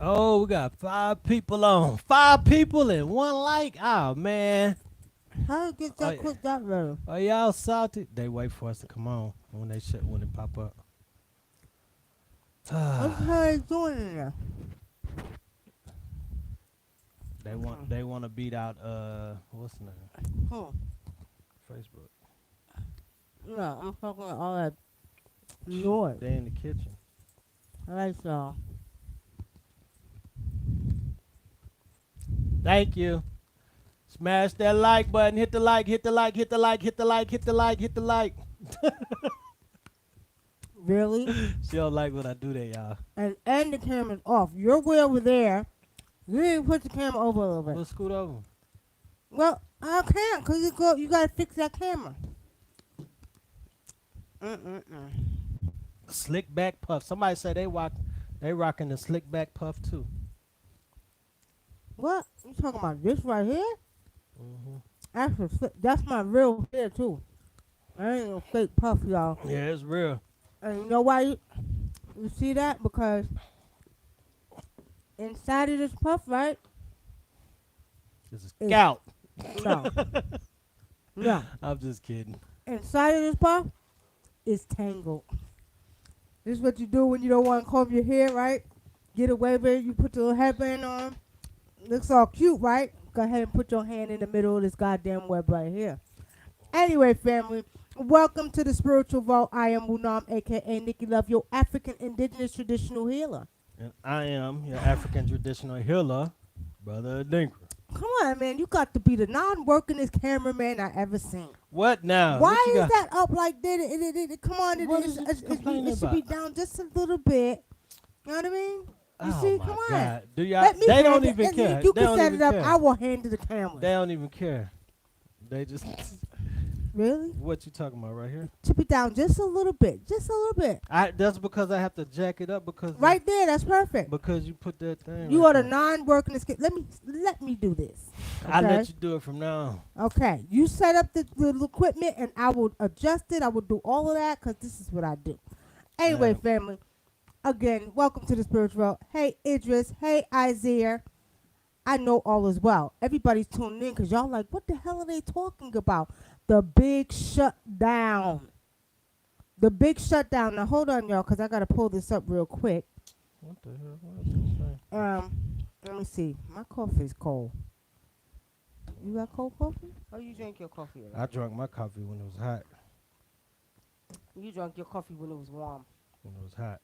Oh, we got 5 people on. 5 people and one like. Oh man. How you get Are, that quick that ready? are y'all salty? They wait for us to come on when they when it pop up. What's how you doing in there? They want to beat out what's the name? Hmm. Facebook. No, I'm talking about all that noise. They in the kitchen. Alright, so. Thank you. Smash that like button. Hit the like. Hit the like. Hit the like. Hit the like. Hit the like. Hit the like. Really? She don't like when I do that, y'all. And the camera's off. You're way over there. You need to put the camera over a little bit. We'll scoot over. Well, I can't because you got to fix that camera. Mm-mm-mm. Slick back puff. Somebody say they rocking the slick back puff too. What? You talking about this right here? Hmm. That's my real hair, too. I ain't no fake puff, y'all. Yeah, it's real. And you know why you see that? Because inside of this puff, right? It's a Is scalp. no, no. I'm just kidding. Inside of this puff is tangled. This is what you do when you don't want to comb your hair, right? Get away with it. You put the little headband on. Looks all cute, right? Go ahead and put your hand in the middle of this goddamn web right here. Anyway, family, welcome to the Spiritual Vault. I am Wunam, a.k.a. Nikki Love, your African Indigenous Traditional Healer. And I am your African traditional healer, Brother Adinkra. Come on, man. You got to be the non-workingest cameraman I ever seen. What now? Why What you is got? that up like that? Come on, What is you complaining it should be about? down just a little bit. You know what I mean? You Oh see, my come on. God! Do y'all? Let me They hand don't it. even care. You They can don't set even it up. care. I will hand it the They camera. don't even care. They just Really? what you talking about right here? Tip it down just a little bit. Just a little bit. That's because I have to jack it up because Right there. That's perfect. because you put that thing. You right are the there. non-workingest. Let me do this. I Okay. let you do it from now on. Okay. You set up the equipment, and I will adjust it. I will do all of that because this is what I do. Anyway, Yeah. family. Again, welcome to the Spiritual World. Hey, Idris. Hey, Isaiah. I know all is well. Everybody's tuning in because y'all like, what the hell are they talking about? The big shutdown. The big shutdown. Now, hold on, y'all, because I got to pull this up real quick. What the hell? What is this thing? Let me see. My coffee's cold. You got cold coffee? Oh, you drank your coffee already. I drank my coffee when it was hot. You drank your coffee when it was warm. When it was hot.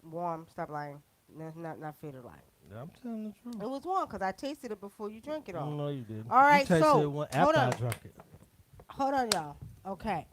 Warm. Stop lying. Not fair to lie. I'm telling the truth. It was warm because I tasted it before you drank it all. No, you didn't. All right, you tasted so, it one hold after I on. drank it. Hold on, y'all. Okay.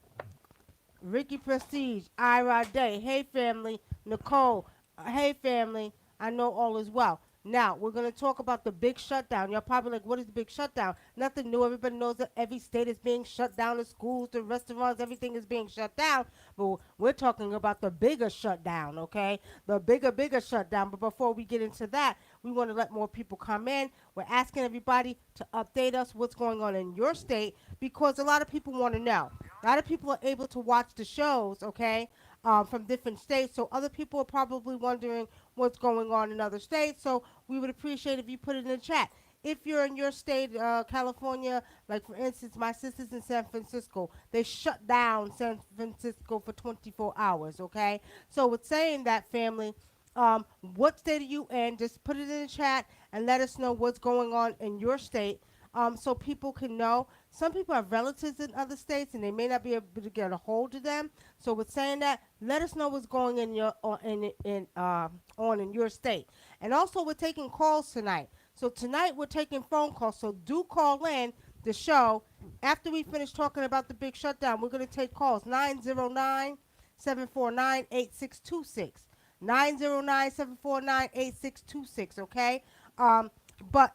Ricky Prestige, Ira Day. Hey, family. Nicole. Hey, family. I know all is well. Now, we're going to talk about the big shutdown. You're probably like, what is the big shutdown? Nothing new. Everybody knows that every state is being shut down. The schools, the restaurants, everything is being shut down. But we're talking about the bigger shutdown, okay? The bigger shutdown. But before we get into that, we want to let more people come in. We're asking everybody to update us what's going on in your state because a lot of people want to know. A lot of people are able to watch the shows, okay, from different states. So other people are probably wondering what's going on in other states. So we would appreciate if you put it in the chat. If you're in your state, California, like for instance, my sister's in San Francisco, they shut down San Francisco for 24 hours, okay? So with saying that, family, what state are you in? Just put it in the chat and let us know what's going on in your state so people can know. Some people have relatives in other states and they may not be able to get a hold of them. So with saying that, let us know what's going in your on in your state. And also we're taking calls tonight. So tonight we're taking phone calls. So do call in the show. After we finish talking about the big shutdown, we're going to take calls 909-749-8626. 909-749-8626, okay? But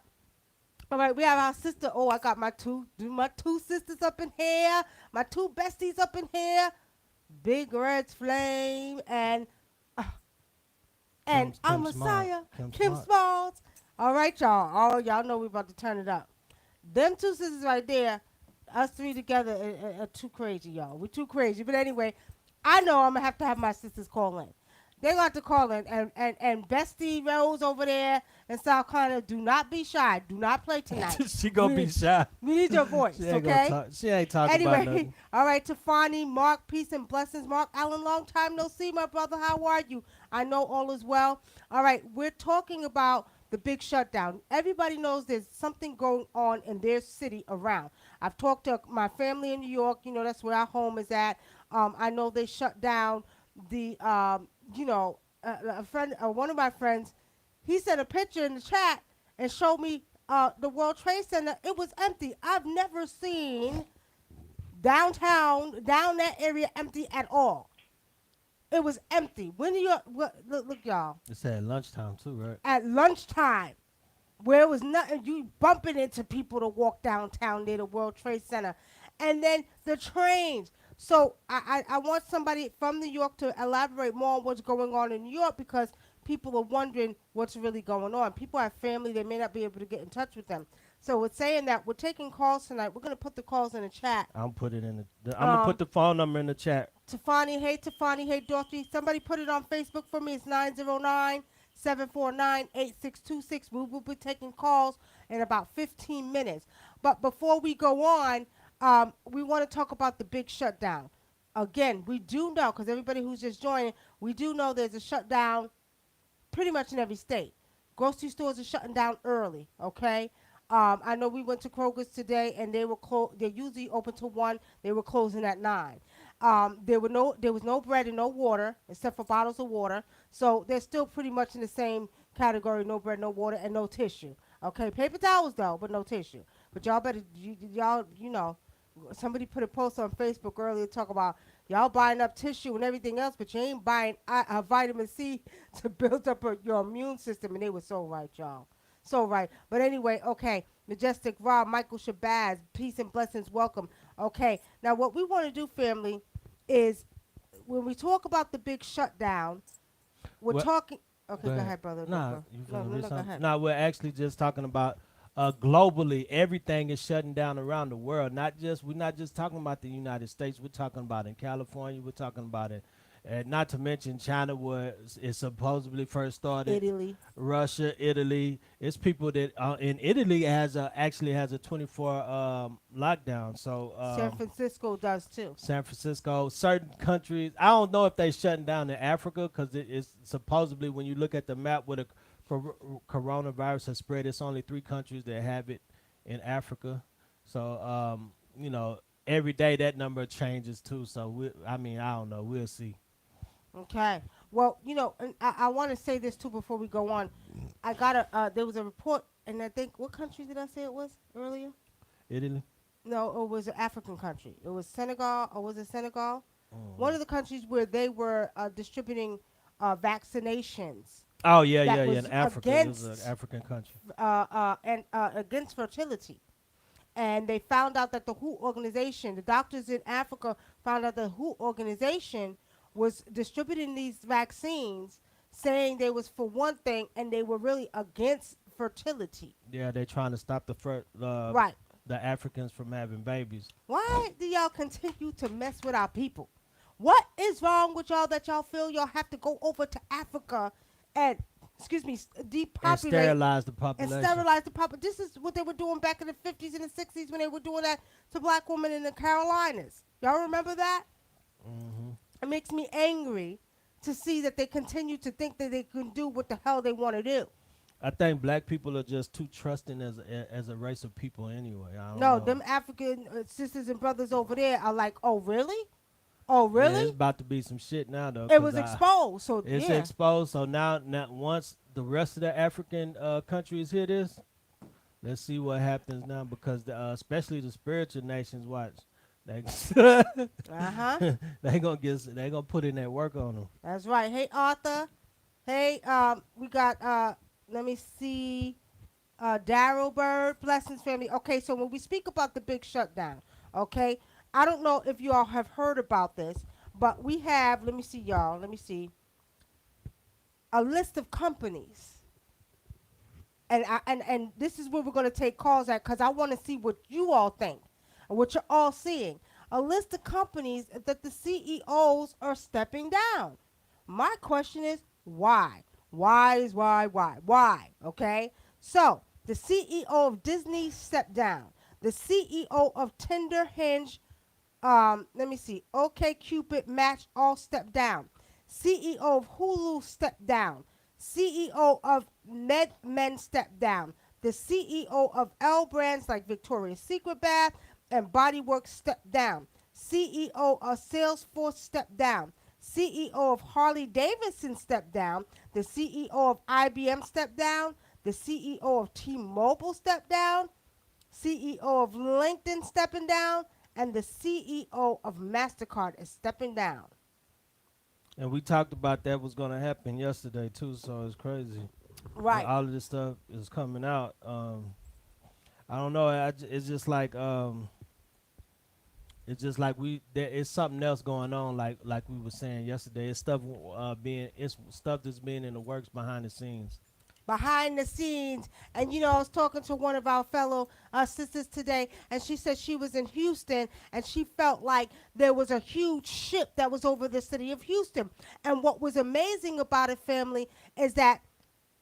all right, we have our sister. Oh, I got my two sisters up in here, my two besties up in here, Big Red Flame uh, and Kim I'm Smart. Messiah, Kim Kim Smart. Smalls. All right, y'all. Oh, y'all know we about to turn it up. Them two sisters right there, us three together are too crazy, y'all. We're too crazy. But anyway, I know I'm gonna have to have my sisters call in. They got to call in. And Bestie Rose over there in South Carolina, do not be shy. Do not play tonight. She gonna be shy. We need your voice, She ain't gonna okay? talk. She ain't talking about Anyway, nothing. all right, Tafani, Mark, peace and blessings. Mark Allen, long time no see, my brother. How are you? I know all is well. All right, we're talking about the big shutdown. Everybody knows there's something going on in their city around. I've talked to my family in New York. You know, that's where our home is at. I know they shut down the, a friend, one of my friends, he sent a picture in the chat and showed me the World Trade Center. It was empty. I've never seen downtown, down that area empty at all. It was empty. When you look, y'all, It's at lunchtime too, right? at lunchtime, where it was nothing, you bumping into people to walk downtown near the World Trade Center, and then the trains. So I want somebody from New York to elaborate more on what's going on in New York because people are wondering what's really going on. People have family; they may not be able to get in touch with them. So we're saying that we're taking calls tonight. We're gonna put the calls in the chat. I'm put it in I'm gonna put the phone number in the chat. Tafani, hey Dorothy. Somebody put it on Facebook for me. It's 909-749-8626. We will be taking calls in about 15 minutes. But before we go on, we want to talk about the big shutdown. Again, we do know, because everybody who's just joining, we do know there's a shutdown pretty much in every state. Grocery stores are shutting down early, okay? I know we went to Kroger's today, and they were they're usually open till 1. They were closing at 9. There was no bread and no water except for bottles of water. So they're still pretty much in the same category: no bread, no water, and no tissue. Okay, paper towels though, but no tissue. But y'all better y'all somebody put a post on Facebook earlier talk about y'all buying up tissue and everything else, but you ain't buying vitamin C to build up your immune system. And they were so right, y'all. So right. But anyway, okay. Majestic Rob, Michael Shabazz, peace and blessings, welcome. Okay. Now what we want to do, family, is when we talk about the big shutdown, we're talking. Okay, go ahead, brother. Nah, Go ahead. Nah, we're actually just talking about globally. Everything is shutting down around the world. We're not just talking about the United States. We're talking about in California. We're talking about it. Not to mention China, where it supposedly first started. Italy. Russia, Italy. It's people that in Italy actually has a 24 lockdown. So San Francisco does too. San Francisco, certain countries. I don't know if they shutting down in Africa because it's supposedly when you look at the map where the coronavirus has spread, it's only 3 countries that have it in Africa. So every day that number changes too. So I don't know. We'll see. Okay. Well, and I want to say this too before we go on. I got there was a report, and I think, what country did I say it was earlier? Italy. No, it was an African country. It was Senegal, or was it Senegal? One of the countries where they were distributing vaccinations. Oh yeah, was in Africa. It was an African country. Against fertility. And they found out that the WHO organization, the doctors in Africa found out the WHO organization was distributing these vaccines, saying they was for one thing, and they were really against fertility. Yeah, they're trying to stop Right. the Africans from having babies. Why do y'all continue to mess with our people? What is wrong with y'all that y'all feel y'all have to go over to Africa and, depopulate And sterilize the population. This is what they were doing back in the 50s and the 60s when they were doing that to black women in the Carolinas. Y'all remember that? Mm-hmm. It makes me angry to see that they continue to think that they can do what the hell they want to do. I think black people are just too trusting as a race of people anyway. I don't No, know. them African sisters and brothers over there are like, oh, really? Oh, really? Yeah, it's about to be some shit now, though. It was exposed. So It's yeah. exposed. So now once the rest of the African countries hear this, let's see what happens now because especially the spiritual nations watch. They they gonna put in that work on them. That's right. Hey, Arthur. Hey, we got let me see, Daryl Bird, blessings family. Okay, so when we speak about the big shutdown, okay, I don't know if you all have heard about this, but we have. Let me see, y'all. Let me see. A list of companies, and this is where we're gonna take calls at because I want to see what you all think. And what you're all seeing, a list of companies that the CEOs are stepping down. My question is why? Why? Okay? So, the CEO of Disney stepped down. The CEO of Tinder Hinge, let me see, OK Cupid Match all stepped down. CEO of Hulu stepped down. CEO of MedMen stepped down. The CEO of L brands like Victoria's Secret Bath and Bodyworks stepped down. CEO of Salesforce stepped down. CEO of Harley Davidson stepped down. The CEO of IBM stepped down. The CEO of T-Mobile stepped down. CEO of LinkedIn stepping down. And the CEO of MasterCard is stepping down. And we talked about that was going to happen yesterday too, so it's crazy. Right. All of this stuff is coming out. I don't know. It's just like there is something else going on. Like we were saying yesterday, it's stuff that's being in the works behind the scenes. Behind the scenes. And I was talking to one of our fellow sisters today, and she said she was in Houston and she felt like there was a huge ship that was over the city of Houston. And what was amazing about it, family, is that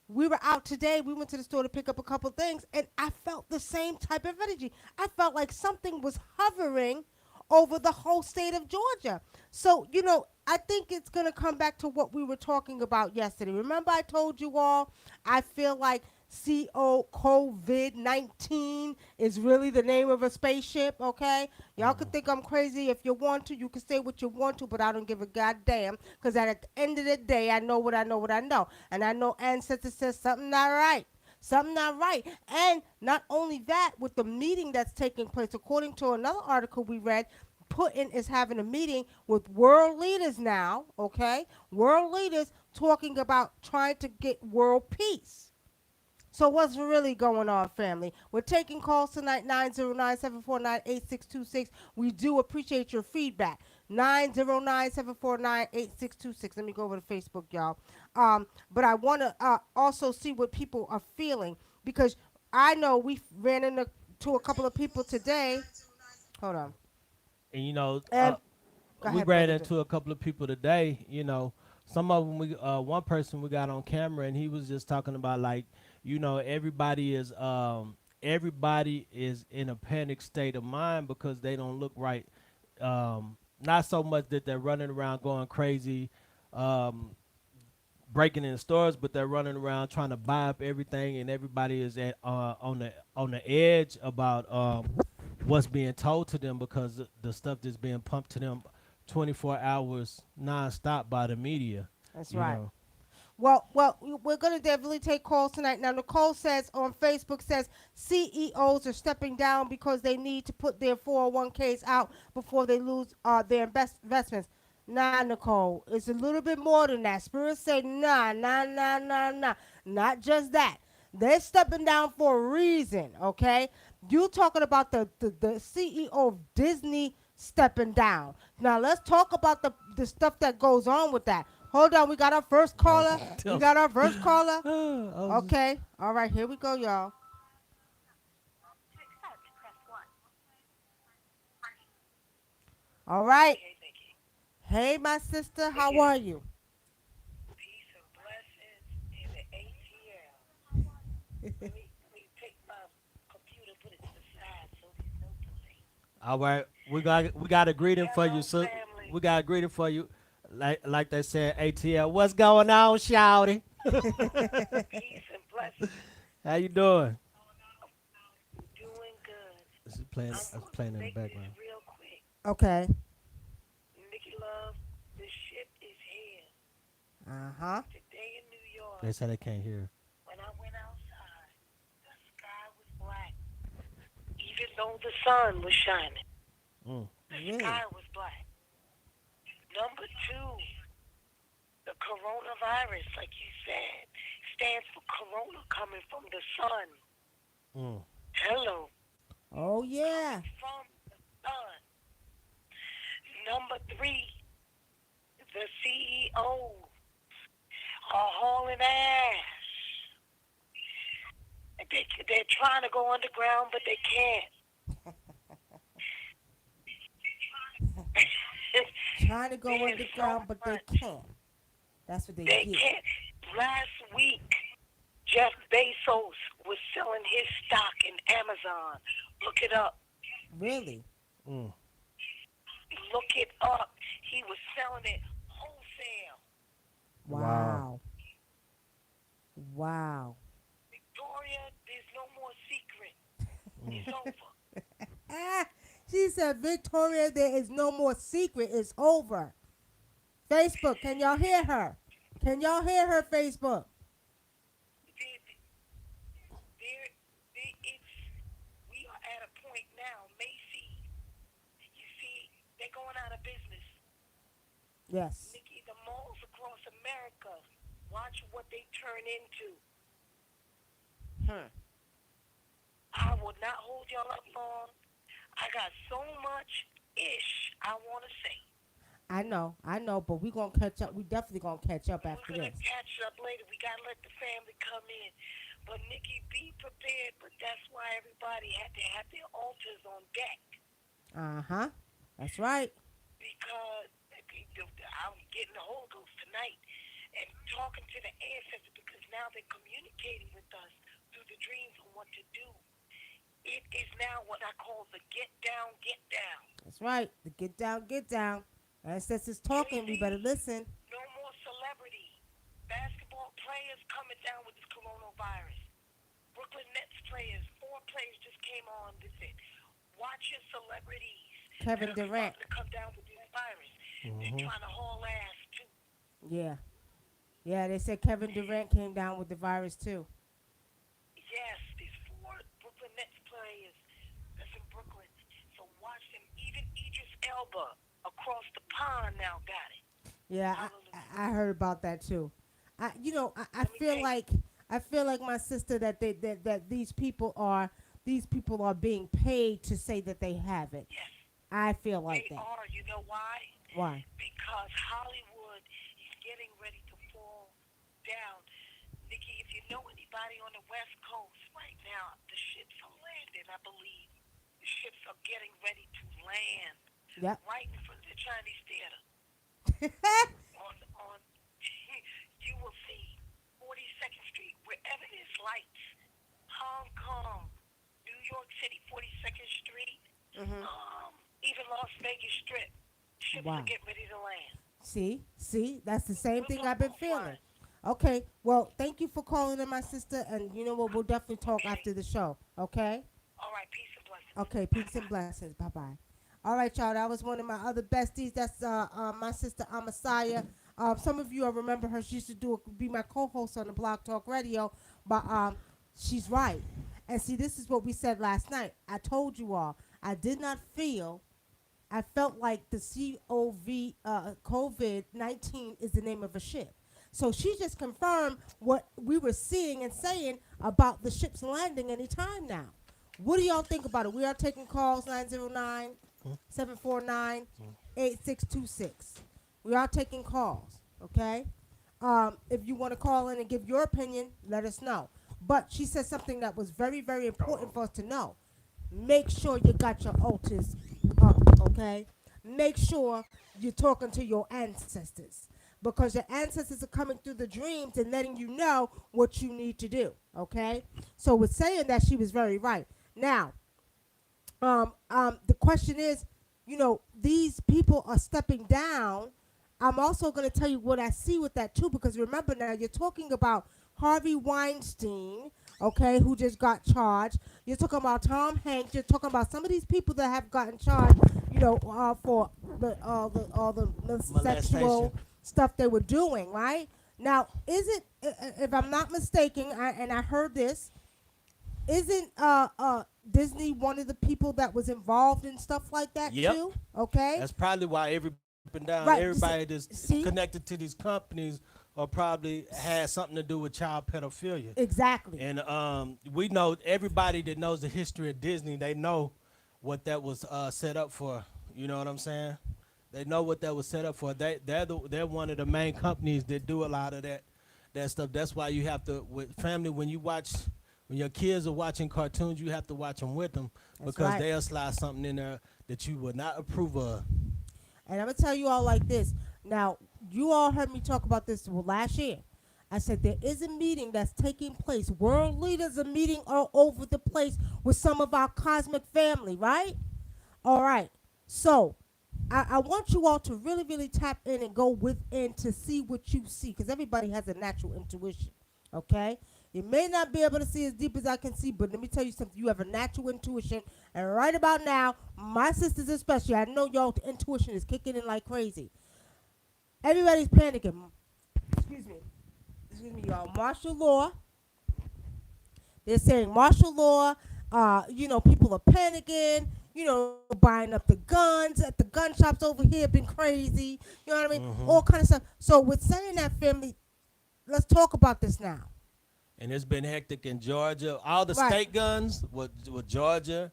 we were out today. We went to the store to pick up a couple things, and I felt the same type of energy. I felt like something was hovering over the whole state of Georgia. So, I think it's going to come back to what we were talking about yesterday. Remember, I told you all, I feel like COVID 19 is really the name of a spaceship, okay? Y'all can think I'm crazy if you want to. You can say what you want to, but I don't give a goddamn. Because at the end of the day, I know what I know what I know. And I know ancestor says something not right. Something not right. And not only that, with the meeting that's taking place, according to another article we read, Putin is having a meeting with world leaders now, okay? World leaders talking about trying to get world peace. So what's really going on, family? We're taking calls tonight, 909-749-8626. We do appreciate your feedback. 909-749-8626. Let me go over to Facebook, y'all. But I want to also see what people are feeling, because I know we ran into a couple of people today. Hold on. And And go we ahead, ran Brother Joe. into a couple of people today. Some of them one person we got on camera, and he was just talking about, like, everybody is in a panic state of mind because they don't look right. Not so much that they're running around going crazy, breaking in stores, but they're running around trying to buy up everything, and everybody is on the edge about what's being told to them, because the stuff that's being pumped to them 24 hours nonstop by the media. That's You right. know, Well, we're going to definitely take calls tonight. Now, Nicole says on Facebook, says CEOs are stepping down because they need to put their 401ks out before they lose their investments. Nah, Nicole, it's a little bit more than that. Spirit say, nah. Not just that. They're stepping down for a reason, okay? You talking about the CEO of Disney stepping down. Now, let's talk about the stuff that goes on with that. Hold on, we got our first caller. We got our first caller. Okay. All right, here we go, y'all. All right. Hey, my sister, how are you? Peace and blessings in the ATL. Let me take my computer, put it to the side so there's no delay. all right, we got a greeting for you, Hello, so family. we got a greeting for you. Like they said, ATL. What's going on, Shouty? Peace and blessings. How you doing? Doing good. This is playing. I'm That's going to playing in the make this background. real quick. Okay. Nikki Love, the ship is here. Uh-huh. Today in New York, They said they can't hear. when I went outside, the sky was black. Even though the sun was shining, Mm. the Really? sky was black. Number two, the coronavirus, like you said, stands for corona coming from the sun. Mm. Hello, Oh, yeah. coming from the sun. Number three, the CEOs are hauling ass. They're trying to go underground, but they can't. Trying to go There's so underground, but they much. can't. That's what they They get. can't. Last week, Jeff Bezos was selling his stock in Amazon. Look it up. Really? Mm. Look it up. He was selling it wholesale. Wow. Wow. Wow. Victoria, there's no more secret. Mm. It's over. Ah, she said, Victoria, there is no more secret. It's over. Facebook, can y'all hear her? Can y'all hear her, Facebook? There, it's, we are at a point now. Macy's, you see, they're going out of business. Yes. Nikki, the malls across America, watch what they turn into. Hmm. I will not hold y'all up long. I got so much I want to say. I know, but we gonna catch up. We definitely gonna catch up We're after going to this. catch up later. We got to let the family come in. But, Nikki, be prepared. But that's why everybody had to have their altars on deck. Uh-huh. That's right. Because I'm getting the Holy Ghost tonight and talking to the ancestors because now they're communicating with us through the dreams on what to do. It is now what I call the get down, get down. That's right. The get down, get down. Ancestors talking. We better JD, listen. no more celebrity. Basketball players coming down with this coronavirus. Brooklyn Nets players, 4 players just came on with it. Watch your celebrities that Kevin are Durant. starting to come down with this virus. They're Mm-hmm. trying to haul ass too. Yeah. Yeah, they said Kevin Durant came down with the virus too. Yes, these 4 Brooklyn Nets players that's in Brooklyn. So watch them. Even Idris Elba across the pond now got it. Yeah, Hallelujah. I heard about that too. I Let me feel tell you. like my sister that these people are being paid to say that they have it. Yes, I feel like they that. are. You know why? Why? Because Hollywood is getting ready to fall down. Nikki, if you know anybody on the West Coast right now, the ships are landing, I believe. The ships are getting ready to land Yep. right in front of the Chinese theater. On you will see 42nd Street, wherever there's lights, Hong Kong, New York City, 42nd Street, Mhm. even Las Vegas Strip. Ships are Wow. getting ready to land. See, that's the same We'll thing talk I've been feeling. offline. Okay, well, thank you for calling in, my sister, and you know what? We'll definitely talk Okay. after the show. Okay. All right. Peace and blessings. Okay. Bye Peace and bye. blessings. Bye bye. All right, y'all. That was one of my other besties. That's my sister Amasaya. Some of you will remember her. She used to be my co-host on the Blog Talk Radio, but she's right. And see, this is what we said last night. I told you all. I did not feel I felt like the COVID-19 is the name of a ship. So she just confirmed what we were seeing and saying about the ships landing anytime now. What do y'all think about it? We are taking calls 909-749-8626. We are taking calls, okay? If you want to call in and give your opinion, let us know. But she said something that was very, very important for us to know. Make sure you got your altars up, okay? Make sure you're talking to your ancestors because your ancestors are coming through the dreams and letting you know what you need to do, okay? So with saying that, she was very right. Now, the question is, these people are stepping down. I'm also going to tell you what I see with that too, because remember now you're talking about Harvey Weinstein, okay, who just got charged. You're talking about Tom Hanks. You're talking about some of these people that have gotten charged, for the Molestation. sexual stuff they were doing, right? Now, if I'm not mistaken, and I heard this, isn't Disney one of the people that was involved in stuff like that Yep. too? Okay, That's probably why right. everybody that's See, connected to these companies or probably has something to do with child pedophilia. exactly. And we know everybody that knows the history of Disney, they know what that was set up for. You know what I'm saying? They know what that was set up for. They're one of the main companies that do a lot of that stuff. That's why you have to with family when your kids are watching cartoons, you have to watch them with them That's because right. they'll slide something in there that you would not approve of. And I'm gonna tell you all like this. Now, you all heard me talk about this last year. I said there is a meeting that's taking place. World leaders are meeting all over the place with some of our cosmic family, right? All right. So I want you all to really, really tap in and go within to see what you see, because everybody has a natural intuition. Okay? You may not be able to see as deep as I can see, but let me tell you something. You have a natural intuition. And right about now, my sisters especially, I know y'all intuition is kicking in like crazy. Everybody's panicking. Excuse me. Excuse me, y'all. Martial law. They're saying martial law. People are panicking. Buying up the guns at the gun shops over here. Been crazy. You know what I mean? All kind of stuff. So with saying that, family, let's talk about this now. And it's been hectic in Georgia. All the Right. state guns with Georgia,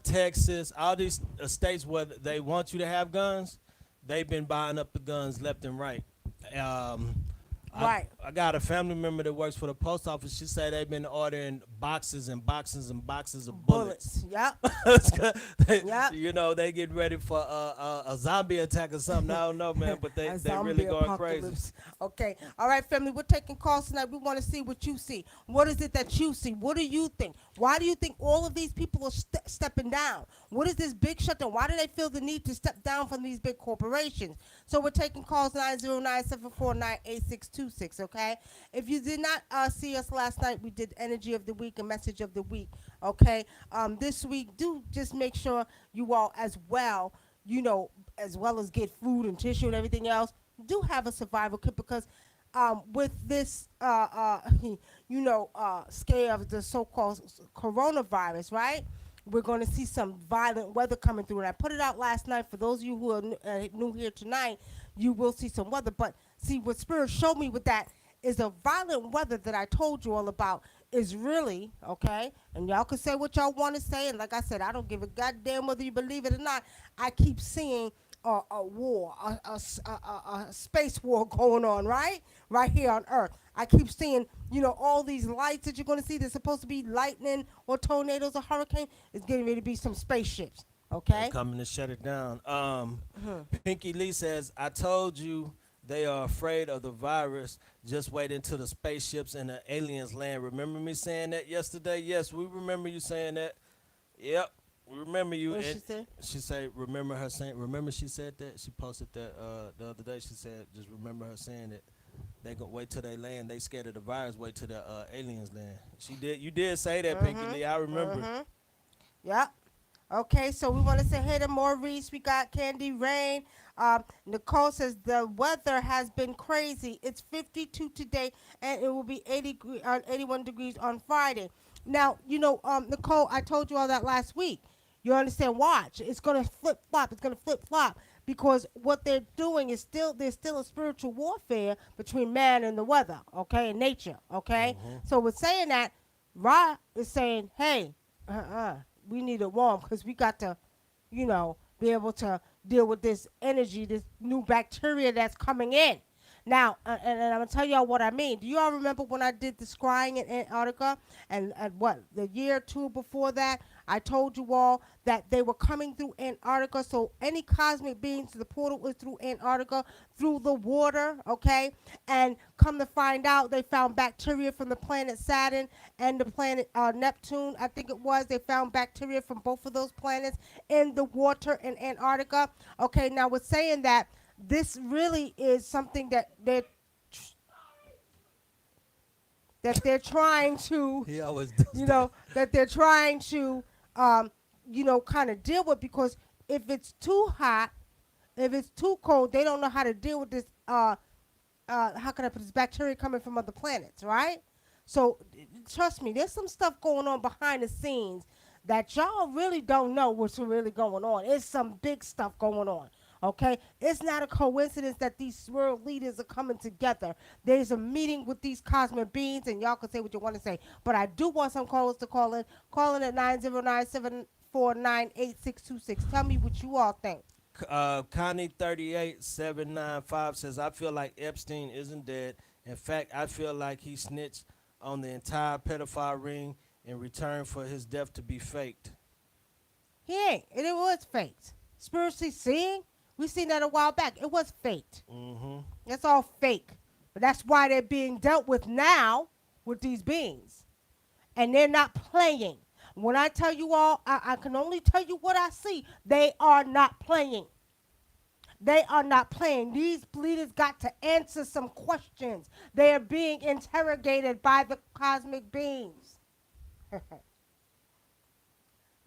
Texas, all these states where they want you to have guns, they've been buying up the guns left and right. Um, Right. I got a family member that works for the post office. She said they've been ordering boxes and boxes and boxes of bullets. Yep. Yep. They getting ready for a zombie attack or something. I don't know, man, but A they really zombie going crazy. apocalypse. Okay. All right, family. We're taking calls tonight. We want to see what you see. What is it that you see? What do you think? Why do you think all of these people are stepping down? What is this big shutdown? Why do they feel the need to step down from these big corporations? So we're taking calls 909-749-8626. Okay. If you did not see us last night, we did Energy of the Week and Message of the Week. Okay. This week, do just make sure you all as well as get food and tissue and everything else, do have a survival kit, because with this scare of the so-called coronavirus, right? We're going to see some violent weather coming through, and I put it out last night. For those of you who are new here tonight, you will see some weather. But see, what Spirit showed me with that is the violent weather that I told you all about is really, okay, and y'all can say what y'all want to say, and like I said, I don't give a goddamn whether you believe it or not. I keep seeing a war, a space war going on, right here on Earth. I keep seeing, all these lights that you're going to see. They're supposed to be lightning or tornadoes or hurricane. It's getting ready to be some spaceships, They're okay? coming to shut it down. Pinky Lee says, I told you they are afraid of the virus. Just wait until the spaceships and the aliens land. Remember me saying that yesterday? Yes, we remember you saying that. Yep, we remember you. What And she say? she said, remember her saying, remember she said that? She posted that the other day. She said, just remember her saying that. They gonna wait till they land. They scared of the virus. Wait till the aliens land. She did. You did say that, Pinky Lee. I remember. Yep. Okay, so we want to say hey to Maurice. We got Candy Rain. Nicole says the weather has been crazy. It's 52 today, and it will be 81 degrees on Friday. Now, Nicole, I told you all that last week. You understand? Watch. It's going to flip flop. It's going to flip flop, because what they're doing is there's still a spiritual warfare between man and the weather, okay, and nature, okay? So with saying that, Ra is saying, hey, we need it warm, because we got to, be able to deal with this energy, this new bacteria that's coming in. Now, and I'm going to tell y'all what I mean. Do you all remember when I did the scrying in Antarctica? And the year or two before that, I told you all that they were coming through Antarctica. So any cosmic beings, the portal was through Antarctica, through the water, okay? And come to find out, they found bacteria from the planet Saturn and the planet Neptune, I think it was. They found bacteria from both of those planets in the water in Antarctica. Okay, now with saying that, this really is something that they're trying to, He always does that they're trying to, kind of deal with, because if it's too hot, if it's too cold, they don't know how to deal with this. How can I put this bacteria coming from other planets, right? So trust me, there's some stuff going on behind the scenes that y'all really don't know what's really going on. It's some big stuff going on. Okay, it's not a coincidence that these world leaders are coming together. There's a meeting with these cosmic beings, and y'all can say what you want to say. But I do want some callers to call in. Call in at 909-749-8626. Tell me what you all think. Connie 38795 says, I feel like Epstein isn't dead. In fact, I feel like he snitched on the entire pedophile ring in return for his death to be faked. He ain't. And it was faked. Spiritually seeing, We seen that a while back. It was fake. Mm-hmm. It's all fake. But that's why they're being dealt with now with these beings. And they're not playing. When I tell you all, I can only tell you what I see. They are not playing. They are not playing. These leaders got to answer some questions. They are being interrogated by the cosmic beings.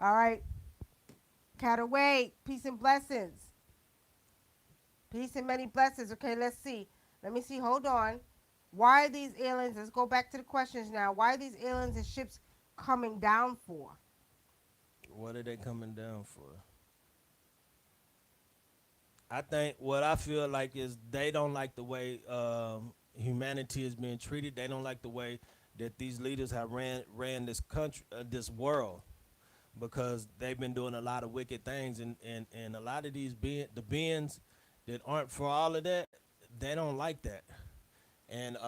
All right. Cat away. Peace and blessings. Peace and many blessings. Okay, let's see. Let me see. Hold on. Why are these aliens? Let's go back to the questions now. Why are these aliens and ships coming down for? What are they coming down for? I think what I feel like is they don't like the way humanity is being treated. They don't like the way that these leaders have ran this country, this world, because they've been doing a lot of wicked things, and a lot of these the beings that aren't for all of that, they don't like that, and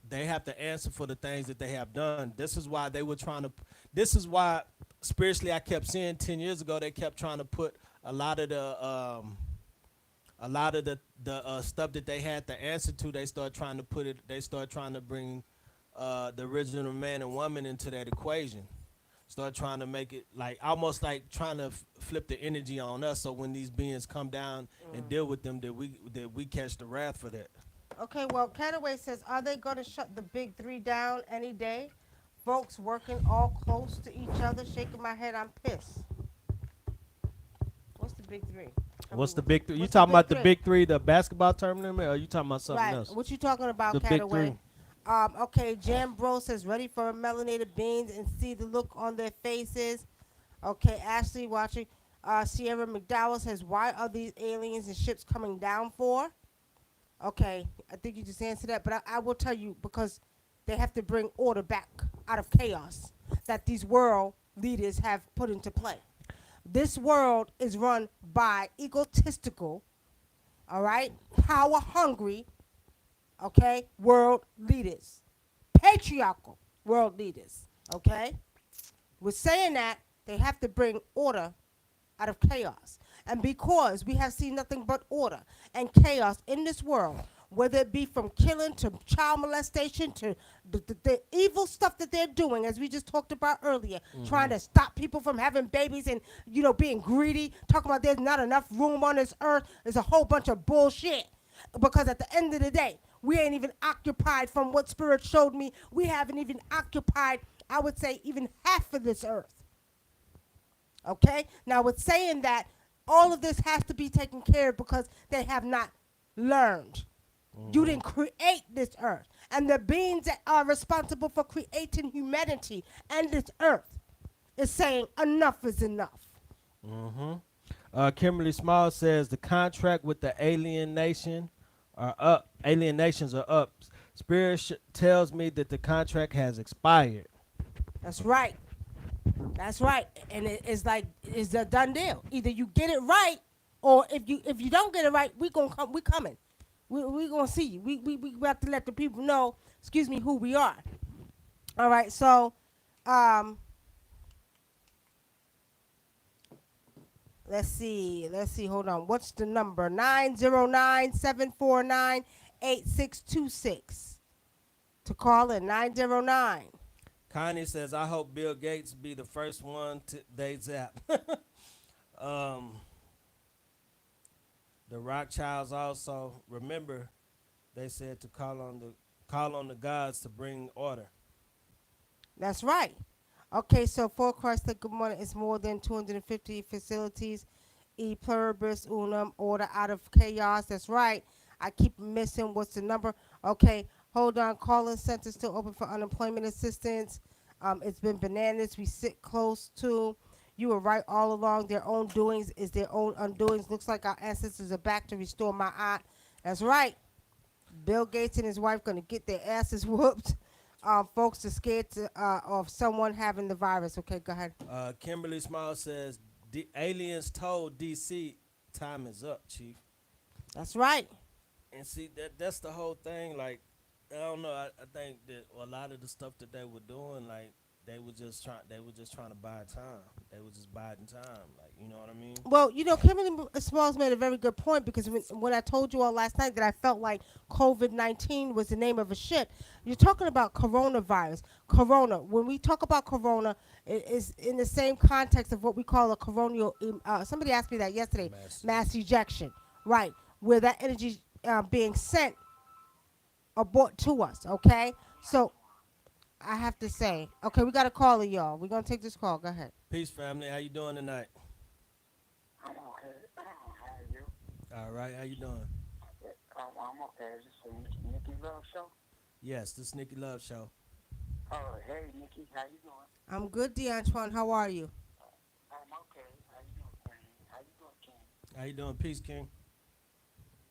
they have to answer for the things that they have done. This is why they were trying to. This is why spiritually I kept saying 10 years ago they kept trying to put a lot of the stuff that they had to answer to. They start trying to put it. They start trying to bring the original man and woman into that equation. Start trying to make it like almost like trying to flip the energy on us. So when these beings come down and deal with them, that we catch the wrath for that. Okay, well, Cataway says, are they going to shut the big three down any day? Folks working all close to each other, shaking my head, I'm pissed. What's the big three? What's the big three? You What's talking about the three? big three, the basketball tournament, or are you talking about something Right. else? What you talking about, The big Cataway? three. Okay, Jam Bro says, ready for melanated beings and see the look on their faces. Okay, Ashley watching. Sierra McDowell says, why are these aliens and ships coming down for? Okay, I think you just answered that, but I will tell you because they have to bring order back out of chaos that these world leaders have put into play. This world is run by egotistical, all right, power hungry, okay, world leaders, patriarchal world leaders, okay? With saying that, they have to bring order out of chaos. And because we have seen nothing but order and chaos in this world, whether it be from killing to child molestation to the evil stuff that they're doing, as we just talked about earlier, trying to stop people from having babies and, being greedy, talking about there's not enough room on this earth, there's a whole bunch of bullshit. Because at the end of the day, we ain't even occupied from what Spirit showed me. We haven't even occupied, I would say, even half of this earth. Okay? Now, with saying that, all of this has to be taken care of because they have not learned. You didn't create this earth. And the beings that are responsible for creating humanity and this earth is saying enough is enough. Kimberly Small says the contract with the alien nation are up. Alien nations are up. Spirit tells me that the contract has expired. That's right. That's right. And it's like it's a done deal. Either you get it right, or if you don't get it right, we coming. We gonna see you. We have to let the people know. Excuse me, who we are. All right. So, let's see. Hold on. What's the number? 909-749-8626 to call in. 909. Connie says, I hope Bill Gates be the first one to they zap. The Rothschilds also, remember, they said to call on the gods to bring order. That's right. Okay, so for Christ, good morning. It's more than 250 facilities. E pluribus unum, order out of chaos. That's right. I keep missing. What's the number? Okay, hold on. Call-in center still open for unemployment assistance. It's been bananas. We sit close to. You were right all along. Their own doings is their own undoings. Looks like our ancestors are back to restore my aunt. That's right. Bill Gates and his wife going to get their asses whooped. Folks are scared of someone having the virus. Okay, go ahead. Kimberly Small says, the aliens told DC time is up, Chief. That's right. And see, that's the whole thing. Like, I don't know. I think that a lot of the stuff that they were doing, like, They was just trying to buy time. They was just biding time. Like, you know what I mean? Well, Kimberly Smalls made a very good point because when I told you all last night that I felt like COVID-19 was the name of a ship, you're talking about coronavirus. Corona. When we talk about corona, it is in the same context of what we call a coronal. Somebody asked me that yesterday. Mass. Mass ejection, right? Where that energy being sent or brought to us. Okay, so I have to say, okay, we got a caller, y'all. We're gonna take this call. Go ahead. Peace, family. How you doing tonight? I'm okay. How are you? All right. How you doing? I'm okay. Is this a Nikki Love show? Yes, this Nikki Love Show. Oh, hey, Nikki. How you doing? I'm good, D'Antoine. How are you? I'm okay. How you doing, Queen? How you doing, King? How you doing? Peace, King.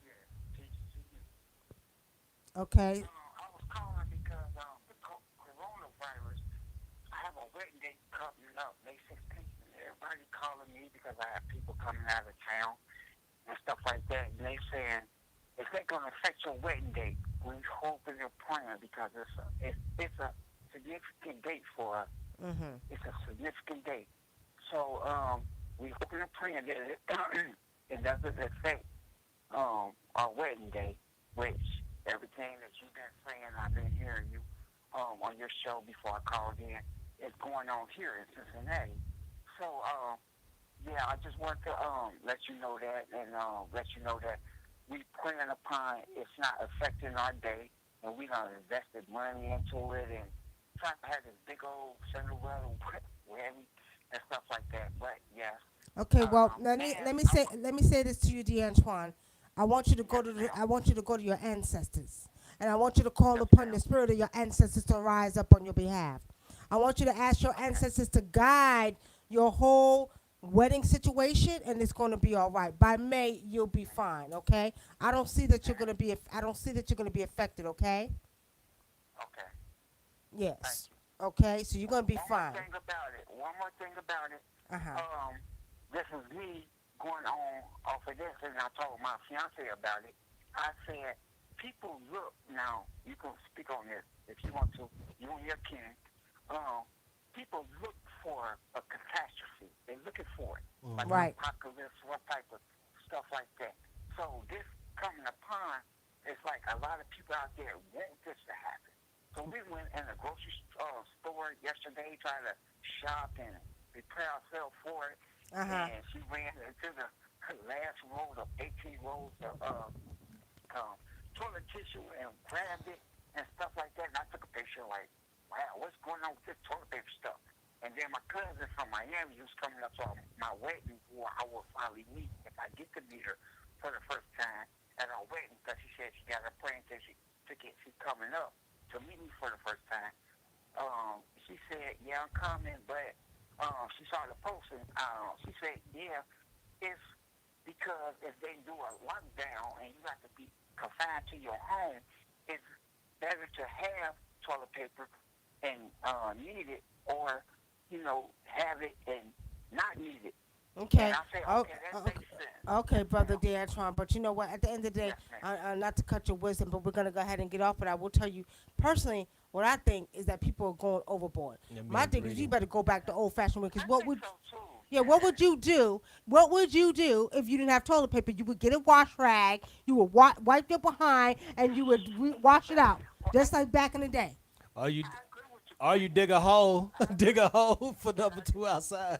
Yeah, peace to you. Okay. I was calling because the coronavirus, I have a wedding date coming up May 16th. And everybody calling me because I have people coming out of town and stuff like that. And they saying, is that going to affect your wedding date? We hoping and praying because it's a significant date for us. Mhm. It's a significant date. So we hoping and praying that it doesn't affect our wedding day, which everything that you've been saying, I've been hearing you on your show before I called in, is going on here in Cincinnati. So yeah, I just want to let you know that and let you know that we plan upon it's not affecting our day, and we done invested money into it and trying to have this big old Cinderella wedding and stuff like that. But yes, Okay. Well, man, let me say this to you, D'Antoine. I want you to go yes, to ma'am. I want you to go to your ancestors, and I want you to call Yes, upon ma'am. the spirit of your ancestors to rise up on your behalf. I want you to ask your Okay, ancestors to guide your whole wedding situation, and it's going to be all right. By May, you'll be fine. Okay. I don't see that you're going to be. I don't see that you're going to be affected. Okay. okay. Thank Yes. you. Okay. So you're going to be One more fine. thing about it. One more thing about it. Uh huh. Um, this is me going on off of this, and I told my fiance about it. I said, people look now. You can speak on this if you want to. You and your kin. Um, people look for a catastrophe. They're looking for it, like Mm-hmm. an Right. apocalypse, what type of stuff like that. So this coming upon, it's like a lot of people out there want this to happen. So we went in a grocery store yesterday, trying to shop and prepare ourselves for it. Uh huh. And she ran into the last roll of 18 rolls of toilet tissue and grabbed it and stuff like that. And I took a picture like, wow, what's going on with this toilet paper stuff? And then my cousin from Miami who's coming up to my wedding, who I will finally meet if I get to meet her for the first time at our wedding, because she said she got a plane ticket. She's coming up to meet me for the first time. She said, yeah, I'm coming, but she saw the post and she said, yeah, it's because if they do a lockdown and you have to be confined to your home, it's better to have toilet paper and need it, or have it and not need it. And Okay. I say, Oh, okay, that okay. makes sense. Okay, brother D'Antoine. But you know what? At the end of the day, Yes, ma'am. not to cut your wisdom, but we're gonna go ahead and get off. But I will tell you personally, what I think is that people are going overboard. They're My being thing is, you greedy. better go back to old-fashioned way. Because I what think would, so too. yeah, what would you do? What would you do if you didn't have toilet paper? You would get a wash rag, you would wipe your behind, and you would wash it out, Well, just like back in the day. Or you, I agree with you, or you Queen. dig a hole, I dig a hole for number two outside.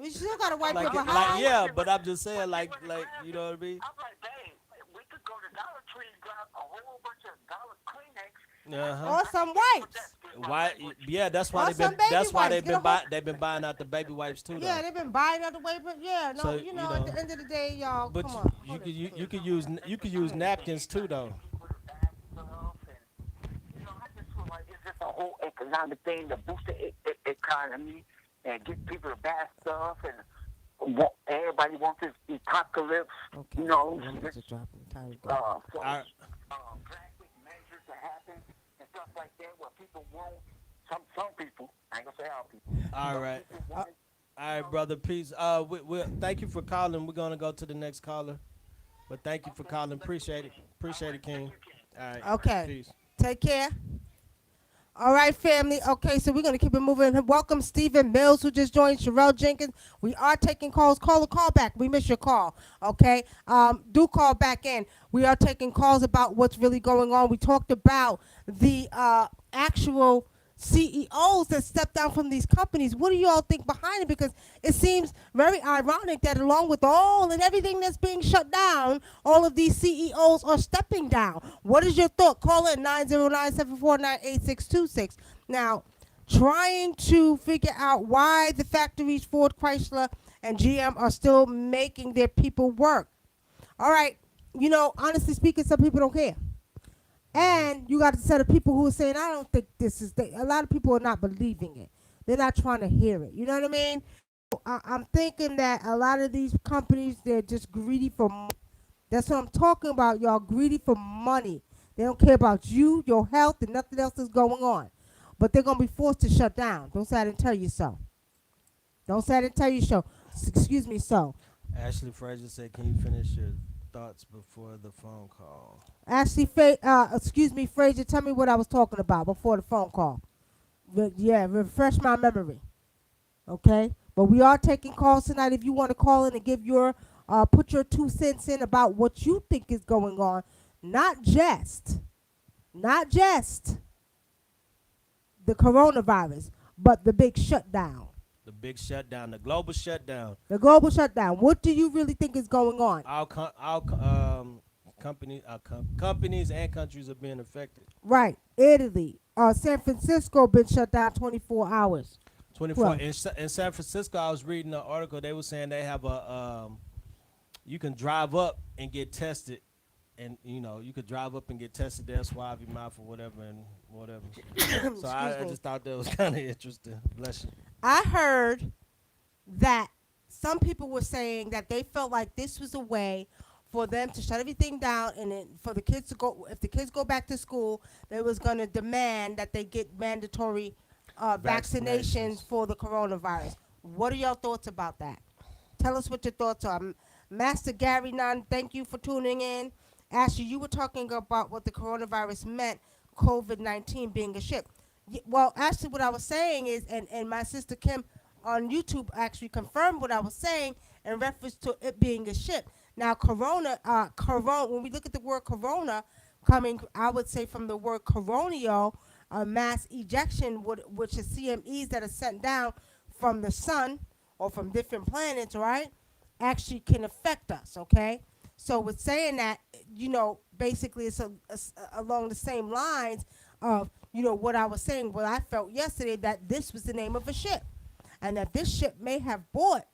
You still gotta wipe your Like, behind. yeah, But but I'm just saying, they wouldn't like, grab you it. know what I mean? I'm like, babe, we could go to Dollar Tree and grab a whole bunch of Dollar Kleenex. Uh huh. Or I some can guess what wipes. that's my Why? language. Yeah, that's why Or they've some been. baby That's why wipes. Get a whole. they've been buying out the baby wipes too, Yeah, though. they've been buying out the way, but yeah, no, So you at know, the end of the day, y'all, but come on. you Hold could it, you, please. you could use napkins too, though. People to buy stuff, and I just feel like it's just a whole economic thing to boost the economy and get people to buy stuff, and everybody wants this apocalypse, Okay. this, Just dropping. Time to go. for All right, drastic measures to happen and stuff like that, where people won't. Some people, I ain't gonna say all people. all Some right, people won't. all right, brother. Peace. We thank you for calling. We're gonna go to the next caller, but thank you for calling. Appreciate it, King. All right, Okay. peace. Take care. All right, family. Okay, so we're going to keep it moving. Welcome, Stephen Mills, who just joined, Sherelle Jenkins. We are taking calls. Call a call back. We missed your call. Okay? Do call back in. We are taking calls about what's really going on. We talked about the actual CEOs that stepped down from these companies. What do you all think behind it? Because it seems very ironic that along with all and everything that's being shut down, all of these CEOs are stepping down. What is your thought? Call in 909-749-8626. Now, trying to figure out why the factories, Ford, Chrysler, and GM are still making their people work. All right, honestly speaking, some people don't care. And you got a set of people who are saying, I don't think this is a lot of people are not believing it. They're not trying to hear it. You know what I mean? I'm thinking that a lot of these companies, they're just greedy for money. That's what I'm talking about, y'all. Greedy for money. They don't care about you, your health, and nothing else is going on. But they're going to be forced to shut down. Don't say I didn't tell you so. Don't say I didn't tell you so. Excuse me, so. Ashley Frazier said, "Can you finish your thoughts before the phone call?" Ashley, excuse me, Frazier, tell me what I was talking about before the phone call. Yeah, refresh my memory. Okay? But we are taking calls tonight. If you want to call in and give put your 2 cents in about what you think is going on, not just the coronavirus, but the big shutdown, The big shutdown, the global shutdown. the global shutdown. What do you really think is going on? Companies and countries are being affected. Right, Italy, San Francisco been shut down 24 hours. 24 Well, in San Francisco. I was reading an article. They were saying they have you can drive up and get tested, and you could drive up and get tested there, swab your mouth or whatever and whatever. So I Excuse me. just thought that was kind of interesting. Bless you. I heard that some people were saying that they felt like this was a way for them to shut everything down, and then for the kids to go. If the kids go back to school, they was going to demand that they get mandatory vaccinations for the coronavirus. What are your thoughts about that? Tell us what your thoughts are. Master Gary Nunn, thank you for tuning in. Ashley, you were talking about what the coronavirus meant, COVID-19 being a ship. Well, actually, what I was saying is, and my sister Kim on YouTube actually confirmed what I was saying in reference to it being a ship. Now, corona, when we look at the word corona, coming, I would say from the word coronio, mass ejection, which is CMEs that are sent down from the sun or from different planets, right, actually can affect us, okay? So with saying that, basically it's along the same lines of, what I was saying, what I felt yesterday, that this was the name of a ship. And that this ship may have bought,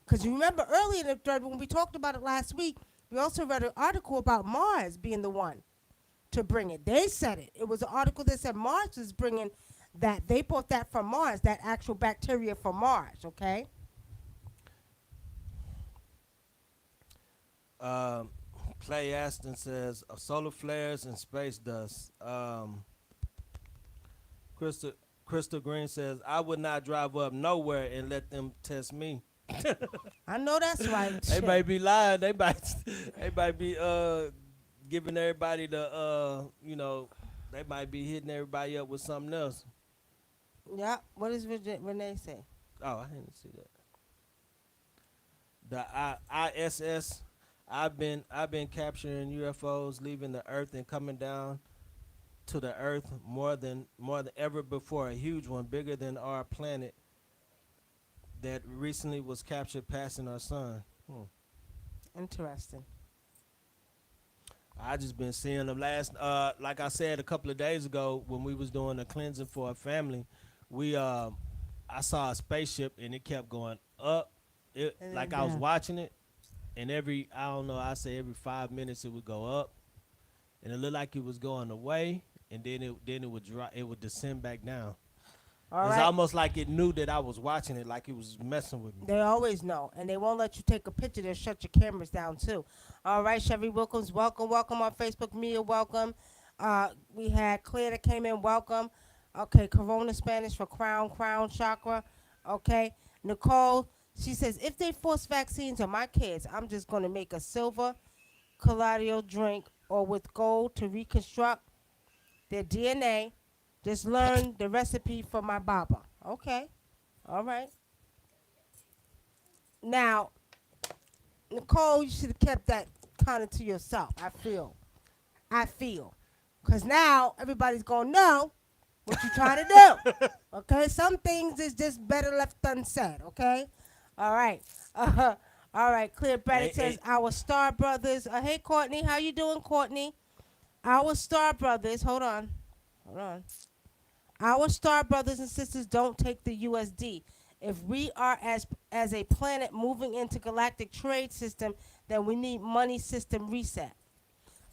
because you remember earlier in the thread when we talked about it last week, we also read an article about Mars being the one to bring it. They said it. It was an article that said Mars was bringing that. They bought that from Mars, that actual bacteria from Mars, okay? Clay Aston says solar flares and space dust. Crystal Green says I would not drive up nowhere and let them test me. I know that's right. They might be lying. They might be giving everybody they might be hitting everybody up with something else. Yeah. What does Renee say? Oh, I didn't see that. The ISS. I've been capturing UFOs leaving the Earth and coming down to the Earth more than ever before. A huge one, bigger than our planet, that recently was captured passing our sun. Interesting. I just been seeing them last. Like I said a couple of days ago when we was doing a cleansing for a family, I saw a spaceship and it kept going up. Like I was watching it, and I say every 5 minutes it would go up, and it looked like it was going away, and then it would drop. It would descend back down. It's almost like it knew that I was watching it, like it was messing with me. They always know, and they won't let you take a picture. They'll shut your cameras down, too. All right, Chevy Wilkins, welcome on Facebook. Mia, welcome. We had Claire that came in, welcome. Okay, Corona Spanish for crown chakra. Okay, Nicole, she says, if they force vaccines on my kids, I'm just going to make a silver colloidal drink or with gold to reconstruct their DNA Just learn the recipe from my baba. Okay. All right. Now, Nicole, you should have kept that kind of to yourself. I feel. I feel. Because now everybody's going to know what you're trying to do. Okay? Some things is just better left unsaid. Okay? All right. All right. Clear Braddock Hey, says, our Star Brothers. Hey, Courtney. How you doing, Courtney? Our Star Brothers. Hold on. Hold on. Our Star Brothers and sisters don't take the USD. If we are as a planet moving into galactic trade system, then we need money system reset.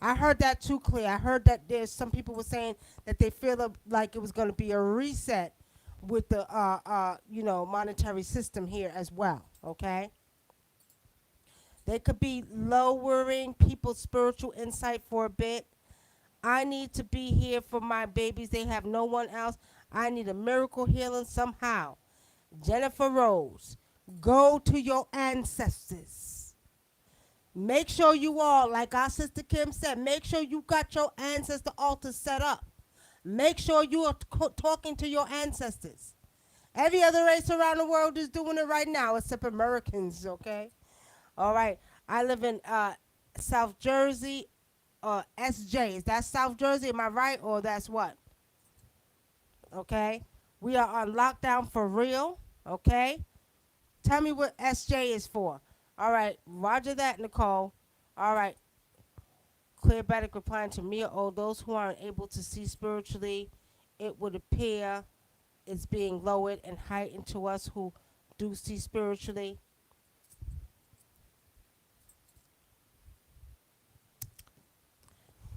I heard that too, Clear. I heard that there's some people were saying that they feel like it was going to be a reset with the monetary system here as well. Okay, they could be lowering people's spiritual insight for a bit. I need to be here for my babies. They have no one else. I need a miracle healing somehow. Jennifer Rose, go to your ancestors. Make sure you all, like our sister Kim said, make sure you got your ancestor altar set up. Make sure you are talking to your ancestors. Every other race around the world is doing it right now, except Americans, okay? All right. I live in South Jersey, SJ. Is that South Jersey? Am I right? Or that's what? Okay. We are on lockdown for real. Okay. Tell me what SJ is for. All right. Roger that, Nicole. All right. Clear Braddock replying to Mia. Oh, those who aren't able to see spiritually, it would appear it's being lowered and heightened to us who do see spiritually.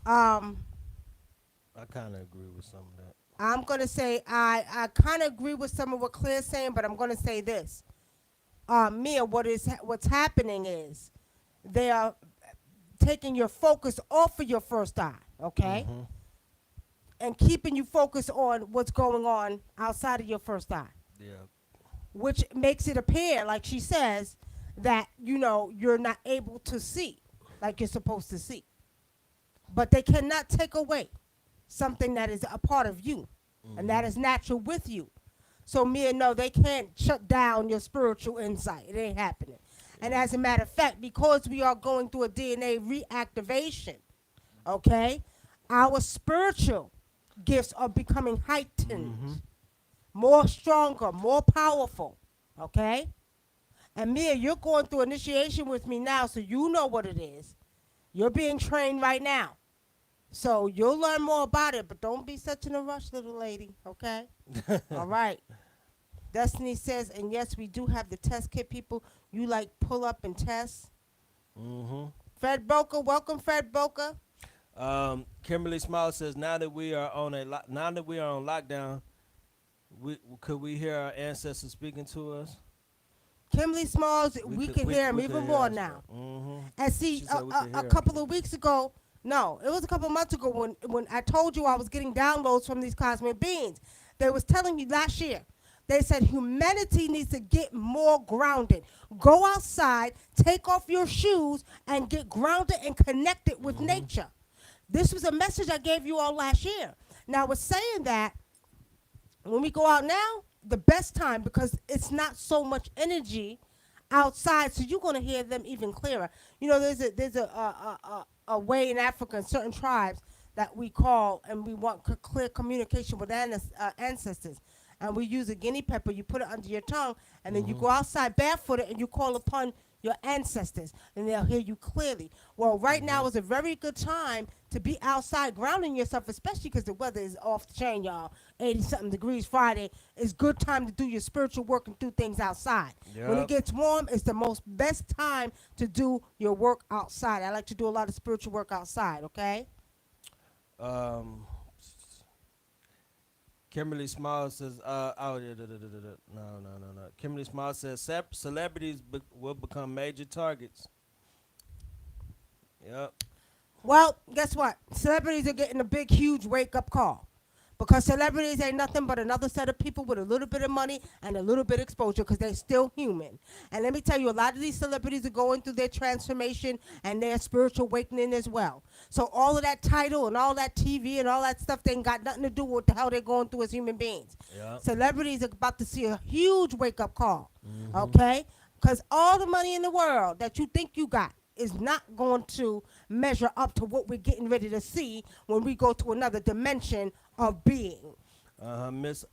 I kind of agree with some of that. I'm going to say I kind of agree with some of what Claire's saying, but I'm going to say this. Mia, what's happening is they are taking your focus off of your first eye, okay? Mm-hmm. And keeping you focused on what's going on outside of your first eye. Yeah. Which makes it appear, like she says, that, you're not able to see like you're supposed to see. But they cannot take away something that is a part of you, and that is natural with you. So Mia, no, they can't shut down your spiritual insight. It ain't happening. And as a matter of fact, because we are going through a DNA reactivation, okay, our spiritual gifts are becoming heightened, more stronger, more powerful, okay? And Mia, you're going through initiation with me now, so you know what it is. You're being trained right now. So you'll learn more about it, but don't be such in a rush, little lady, okay? All right. Destiny says, and yes, we do have the test kit, people. You pull up and test. Mm-hmm. Fred Boca, welcome, Fred Boca. Kimberly Smile says, now that we are on lockdown, could we hear our ancestors speaking to us? Kimberly Smalls, we can hear him even more now. Mm-hmm. And see, She said we could a hear couple of weeks ago, no, it was a couple of months ago when I told you I was getting downloads from these cosmic beings. They was telling me last year, they said humanity needs to get more grounded. Go outside, take off your shoes, and get grounded and connected with nature. This was a message I gave you all last year. Now, we're saying that when we go out now, the best time, because it's not so much energy outside, so you're going to hear them even clearer. There's a way in Africa in certain tribes that we call, and we want clear communication with ancestors. And we use a guinea pepper. You put it under your tongue, and then you go outside barefooted, and you call upon your ancestors, and they'll hear you clearly. Well, right now is a very good time to be outside grounding yourself, especially because the weather is off the chain, y'all. 80-something degrees Friday. It's good time to do your spiritual work and do things outside. When it gets warm, it's the best time to do your work outside. I like to do a lot of spiritual work outside, okay? Kimberly Smile says, no. Kimberly Smile says, celebrities will become major targets. Yep. Well, guess what? Celebrities are getting a big, huge wake-up call. Because celebrities ain't nothing but another set of people with a little bit of money and a little bit of exposure because they're still human. And let me tell you, a lot of these celebrities are going through their transformation and their spiritual awakening as well. So all of that title and all that TV and all that stuff, they ain't got nothing to do with what the hell they're going through as human beings. Yeah. Celebrities are about to see a huge wake-up call, Mm-hmm. okay? Because all the money in the world that you think you got is not going to measure up to what we're getting ready to see when we go to another dimension of being. Miss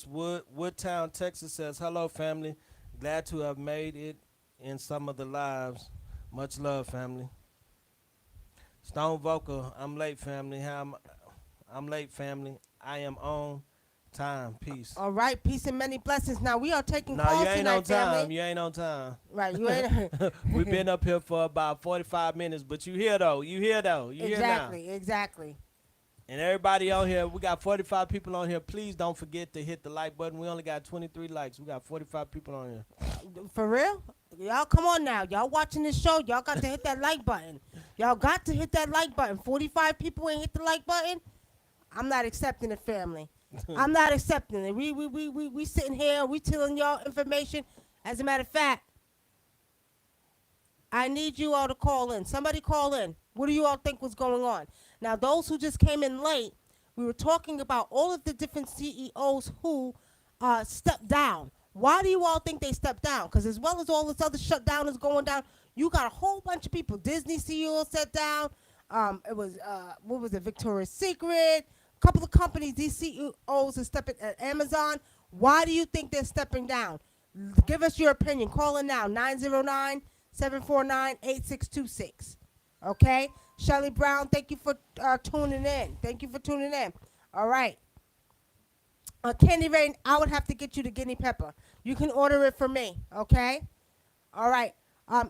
Woodtown, Texas says, "Hello, family. Glad to have made it in some of the lives. Much love, family." Stone Vocal, I'm late, family. I'm late, family. I am on time. Peace. All right, peace and many blessings. Now we are taking No, calls you ain't tonight, on time. family. You ain't on time. Right, you ain't. We've been up here for about 45 minutes, but you here though. You here though. You here now. Exactly. And everybody on here, we got 45 people on here. Please don't forget to hit the like button. We only got 23 likes. We got 45 people on here. For real? Y'all come on now. Y'all watching this show, y'all got to hit that like button. Y'all got to hit that like button. 45 people ain't hit the like button. I'm not accepting it, family. I'm not accepting it. We sitting here, we telling y'all information. As a matter of fact, I need you all to call in. Somebody call in. What do you all think was going on? Now, those who just came in late, we were talking about all of the different CEOs who stepped down. Why do you all think they stepped down? Because as well as all this other shutdown is going down, you got a whole bunch of people. Disney CEO stepped down. It was, what was it, Victoria's Secret. A couple of companies, these CEOs are stepping at Amazon. Why do you think they're stepping down? Give us your opinion. Call in now, 909-749-8626. Okay? Shelly Brown, thank you for tuning in. Thank you for tuning in. All right. Candy Rain, I would have to get you the guinea pepper. You can order it for me, okay? All right.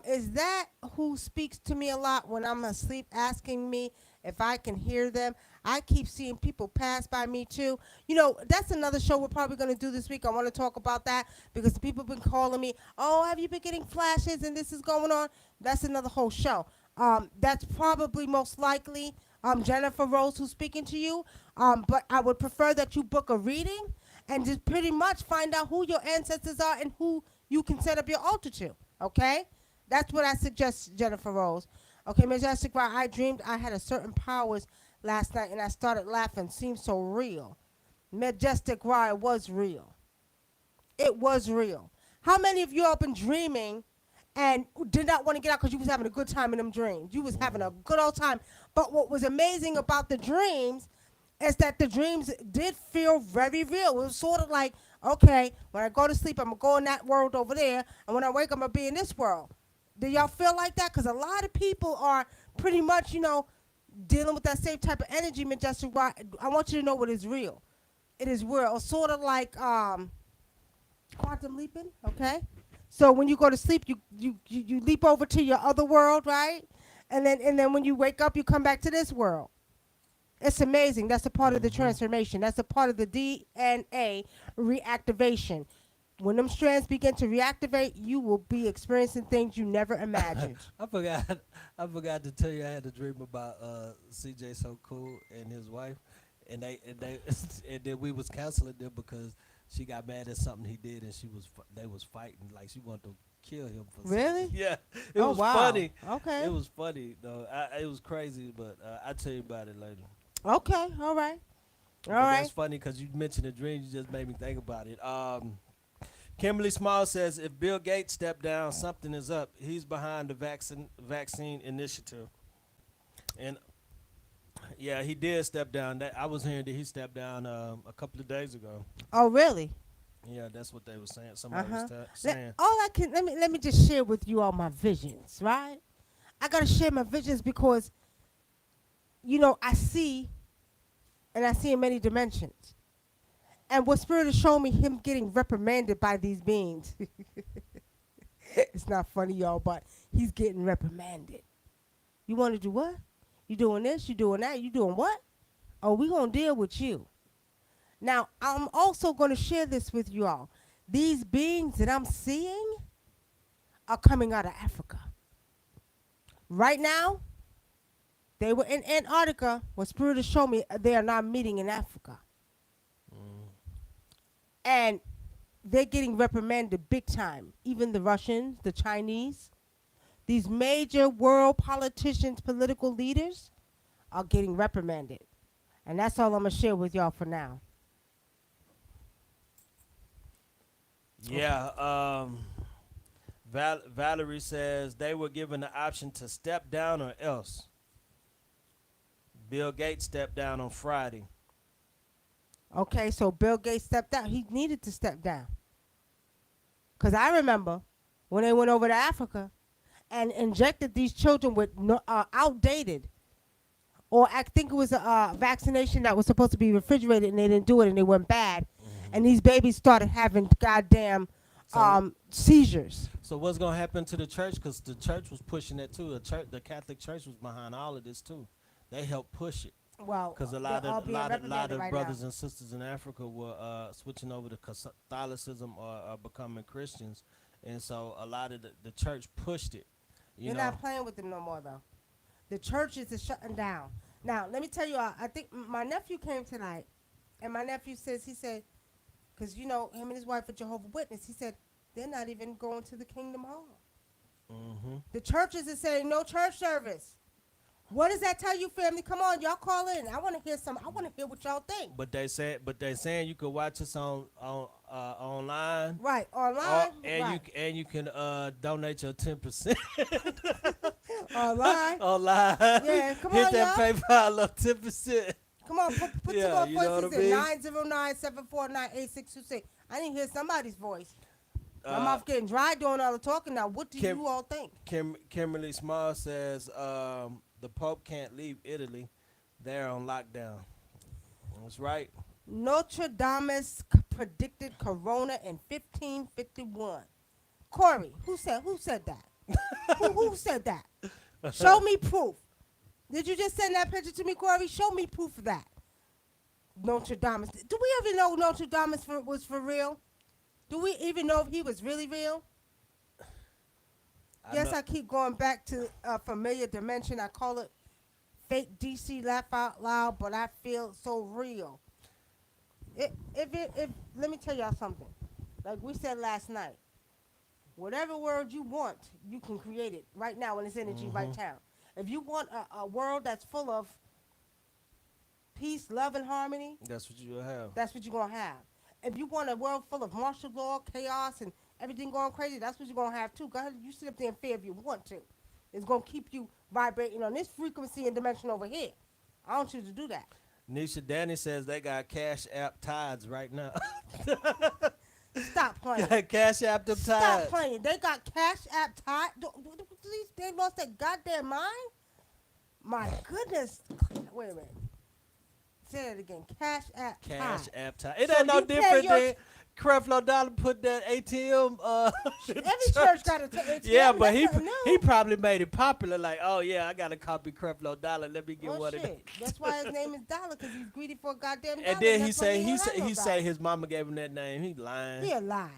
Is that who speaks to me a lot when I'm asleep, asking me if I can hear them? I keep seeing people pass by me too. You know, that's another show we're probably going to do this week. I want to talk about that because people have been calling me, oh, have you been getting flashes and this is going on? That's another whole show. That's probably most likely Jennifer Rose who's speaking to you. But I would prefer that you book a reading and just pretty much find out who your ancestors are and who you can set up your altar to. Okay? That's what I suggest, Jennifer Rose. Okay, Majestic Rye, I dreamed I had a certain powers last night and I started laughing. Seemed so real. Majestic Rye was real. It was real. How many of you all been dreaming and did not want to get out because you was having a good time in them dreams? You was having a good old time. But what was amazing about the dreams is that the dreams did feel very real. It was sort of like, okay, when I go to sleep, I'm going to go in that world over there, and when I wake, I'm going to be in this world. Do y'all feel like that? Because a lot of people are pretty much, you know, dealing with that same type of energy, Majestic. I want you to know what is real. It is real. It's sort of like quantum leaping, okay? So when you go to sleep, you leap over to your other world, right? And then when you wake up, you come back to this world. It's amazing. That's a part of the transformation. That's a part of the DNA reactivation. When them strands begin to reactivate, you will be experiencing things you never imagined. I forgot to tell you I had a dream about CJ So Cool and his wife, and they and then we was counseling them because she got mad at something he did and they was fighting like she wanted to kill him for Really? something. Yeah, it Oh, was wow. funny. Okay. It was funny though. It was crazy, but I'll tell you about it later. Okay. All right. All But right. That's funny because you mentioned the dream. You just made me think about it. Kimberly Small says if Bill Gates stepped down, something is up. He's behind the vaccine initiative, and yeah, he did step down. I was hearing that he stepped down a couple of days ago. Oh, really? Yeah, that's what they were saying. Somebody was saying. Let me just share with you all my visions, right? I gotta share my visions because, you know, I see in many dimensions. And what Spirit is showing me, him getting reprimanded by these beings. It's not funny, y'all, but he's getting reprimanded. You want to do what? You doing this? You doing that? You doing what? Oh, we gonna deal with you. Now, I'm also going to share this with you all. These beings that I'm seeing are coming out of Africa. Right now, They were in Antarctica. What Spirit has shown me, they are not meeting in Africa. And they're getting reprimanded big time. Even the Russians, the Chinese, these major world politicians, political leaders are getting reprimanded. And that's all I'm going to share with y'all for now. Yeah. Valerie says they were given the option to step down or else. Bill Gates stepped down on Friday. Okay, so Bill Gates stepped down. He needed to step down. Because I remember when they went over to Africa and injected these children with outdated, or I think it was a vaccination that was supposed to be refrigerated and they didn't do it and it went bad. And these babies started having goddamn seizures. So what's gonna happen to the church? Because the church was pushing it too. The Catholic Church was behind all of this too. They helped push it. Well, Because a lot of brothers and sisters in Africa were switching over to Catholicism or becoming Christians, and so a lot of the church pushed it. You're not playing with them no more, though. The churches are shutting down. Now, let me tell you, I think my nephew came tonight, and my nephew says, he said, because, him and his wife are Jehovah's Witness, he said, they're not even going to the Kingdom Hall. The churches are saying no church service. What does that tell you, family? Come on, y'all call in. I want to hear I want to hear what y'all think. But they saying you could watch us on online. Right, online. You can donate your 10%. Online. Online. Yeah, come Hit on, that y'all. PayPal up 10%. Come on, put Yeah, your you know voices what I in. mean? 909-749-8626. I didn't hear somebody's voice. My Uh, mouth getting dry doing all the talking now. What do Kim- you all think? Kimberly Small says the Pope can't leave Italy. They're on lockdown. That's right. Notre Dame predicted corona in 1551. Corey, who said that? who said that? Show me proof. Did you just send that picture to me, Corey? Show me proof of that. Notre Dame. Do we even know Notre Dame was for real? Do we even know if he was really real? I keep going back to a familiar dimension. I call it fake DC laugh out loud, but I feel so real. If let me tell y'all something. Like we said last night, whatever word you want, you can create it right now in this energy right now. If you want a world that's full of peace, love, and harmony, That's what you'll have. that's what you're going to have. If you want a world full of martial law, chaos, and everything going crazy, that's what you're going to have too. Go ahead, you sit up there in fear if you want to. It's going to keep you vibrating on this frequency and dimension over here. I want you to do that. Nisha Danny says they got Cash App tides right now. Stop playing. Cash App them Stop tides. playing. They got Cash App tied. They lost their goddamn mind? My goodness. Wait a minute. Say that again. Cash App tied. Cash App tides. It So ain't no you pay different your- than Creflo Dollar put that ATM. Every church got a ATM. Yeah, but That's nothing new. he probably made it popular. Like, oh yeah, I got to copy Creflo Dollar. Let me get Well, one of them. shit. That's why his name is Dollar, because he's greedy for a goddamn dollar. And then he That's why say don't have no say dollar. his mama gave him that name. He lying. He a lie.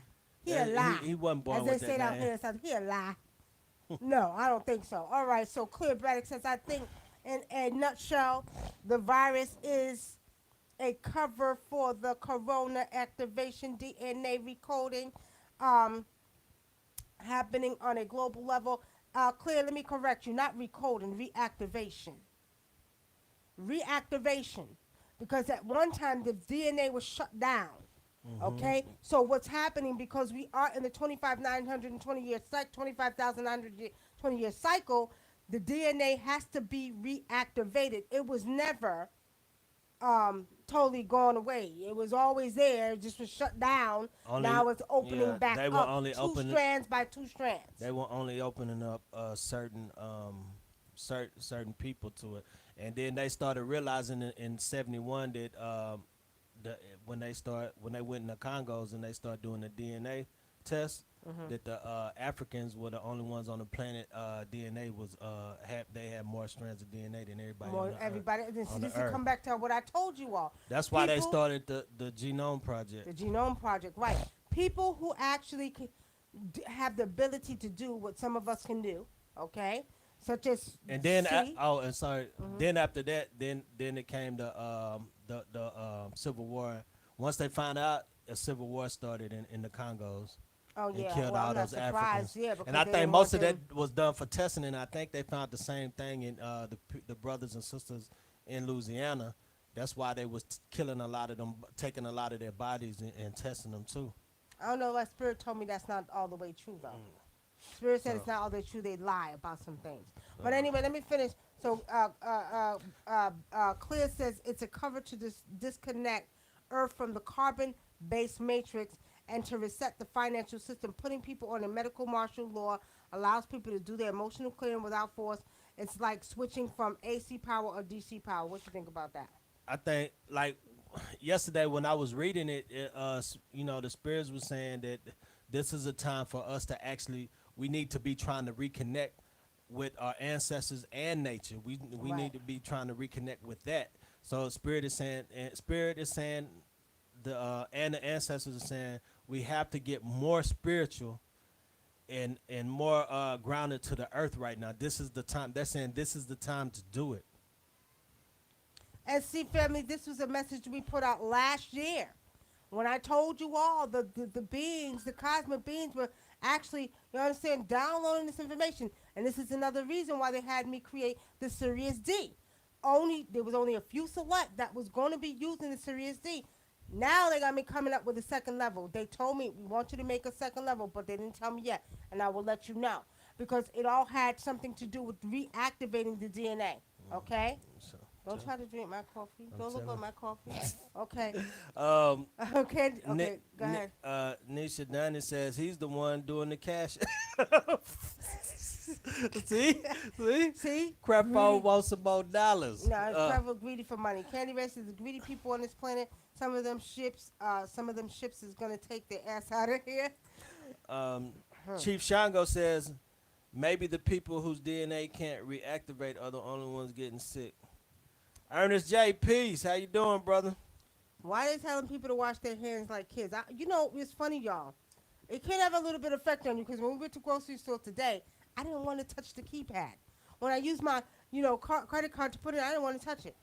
He a And lie. He wasn't born As they with say that down name. here, so he a lie. No, I don't think so. All right, so Clear Braddock says, I think in a nutshell, the virus is a cover for the corona activation DNA recoding happening on a global level. Clear, let me correct you, not recoding, reactivation. Reactivation. Because at one time the DNA was shut down. Okay, so what's happening, because we are in the 25,920 year cycle, 25,920 year cycle, the DNA has to be reactivated. It was never totally gone away. It was always there. It just was shut down. Now it's opening back they were up. only Two opening- strands by two strands. They were only opening up certain people to it, and then they started realizing in '71 that when they went in the Congos and they started doing the DNA test, that the Africans were the only ones on the planet. DNA was they had more strands of DNA than everybody. More on the everybody. Earth, This on the is Earth. come back to what I told you all. That's why they People- started the Genome Project. The Genome Project, right. People who actually have the ability to do what some of us can do, okay? such as And then C. and sorry. Then after that, then it came the Civil War. Once they found out, a civil war started in the Congos Oh and yeah, killed well I'm all not those surprised. Africans. Yeah, And because I they think didn't want most of that them. was done for testing. And I think they found the same thing in the brothers and sisters in Louisiana. That's why they was killing a lot of them, taking a lot of their bodies and testing them too. I don't know. Like Spirit told me that's not all the way true though. Spirit said So, it's not all the way true. They lie about some things. But uh, anyway, let me finish. So Clear says it's a cover to disconnect Earth from the carbon-based matrix and to reset the financial system. Putting people on a medical martial law allows people to do their emotional clearing without force. It's like switching from AC power or DC power. What you think about that? I think like yesterday when I was reading it, the spirits were saying that this is a time for us to actually we need to be trying to reconnect with our ancestors and nature. We Right. need to be trying to reconnect with that. So spirit is saying and the ancestors are saying we have to get more spiritual and more grounded to the earth right now. This is the time. They're saying this is the time to do it. And see, family, this was a message we put out last year. When I told you all the beings, the cosmic beings were actually, you understand, downloading this information. And this is another reason why they had me create the Sirius D. There was only a few select that was going to be using the Sirius D. Now they got me coming up with a second level. They told me we want you to make a second level, but they didn't tell me yet, and I will let you know because it all had something to do with reactivating the DNA. Okay, So, don't try to drink my coffee. Don't look telling- at my coffee. Okay, um, okay, okay. Go ahead. Nisha Dunny says he's the one doing the cash. see, see, See, crap greedy. wants some more dollars. No, it's travel greedy for money. Candy Race is the greedy people on this planet. Some of them ships is gonna take their ass out of here. Chief Shango says maybe the people whose DNA can't reactivate are the only ones getting sick. Ernest J. Peace, how you doing, brother? Why they telling people to wash their hands like kids? It's funny, y'all. It can have a little bit of effect on you because when we went to grocery store today, I didn't want to touch the keypad. When I used my, credit card to put it, I didn't want to touch it.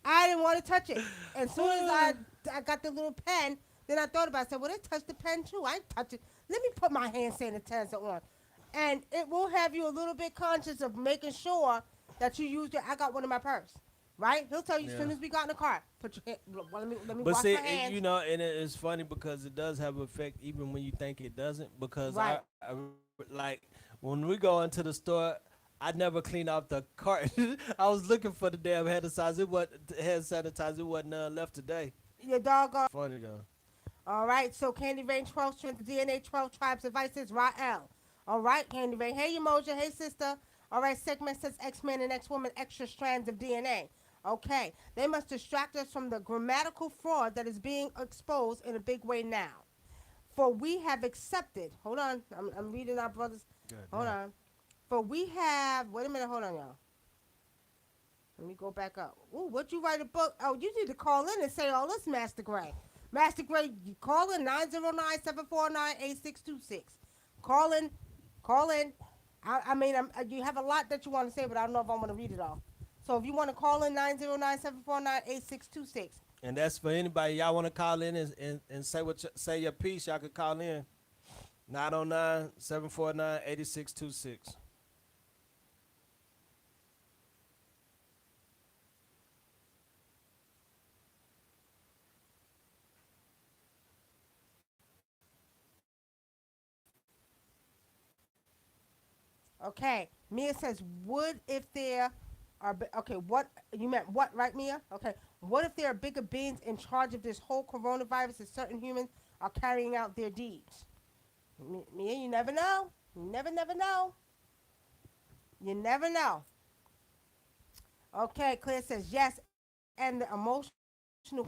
I didn't want to touch it. As soon as I got the little pen, then I thought about it. I said, well, they touched the pen too. I ain't touch it. Let me put my hand sanitizer on. And it will have you a little bit conscious of making sure that you use I got one in my purse. Right? He'll tell you as soon Yeah. as we got in the car, put your hand, well, let me But wash see, my hands. and it's funny because it does have an effect even when you think it doesn't. Because Right. I like when we go into the store, I never clean off the cart. I was looking for the damn hand sanitizer. Hand sanitizer. It wasn't none left today. Your doggone. Funny though. All right, so Candy Rain 12 strength DNA 12 tribes of vices Rael. All right, Candy Rain. Hey, Emoja. Hey, sister. All right, segment says X-Men and X-Woman extra strands of DNA. Okay, they must distract us from the grammatical fraud that is being exposed in a big way now. For we have accepted, hold on, I'm reading our brothers, hold on. For we have, wait a minute, hold on, y'all. Let me go back up. Ooh, would you write a book? Oh, you need to call in and say all this, Master Gray. Master Gray, you call in 909-749-8626. Call in, call in. You have a lot that you want to say, but I don't know if I want to read it all. So if you want to call in 909-749-8626. And that's for anybody. Y'all want to call in and say your piece, y'all could call in. 909-749-8626. Okay. Mia says, would if there okay, what, you meant what, right, Mia? Okay. What if there are bigger beings in charge of this whole coronavirus and certain humans are carrying out their deeds? Mia, you never know. You never know. You never know. Okay, Claire says yes, and the emotional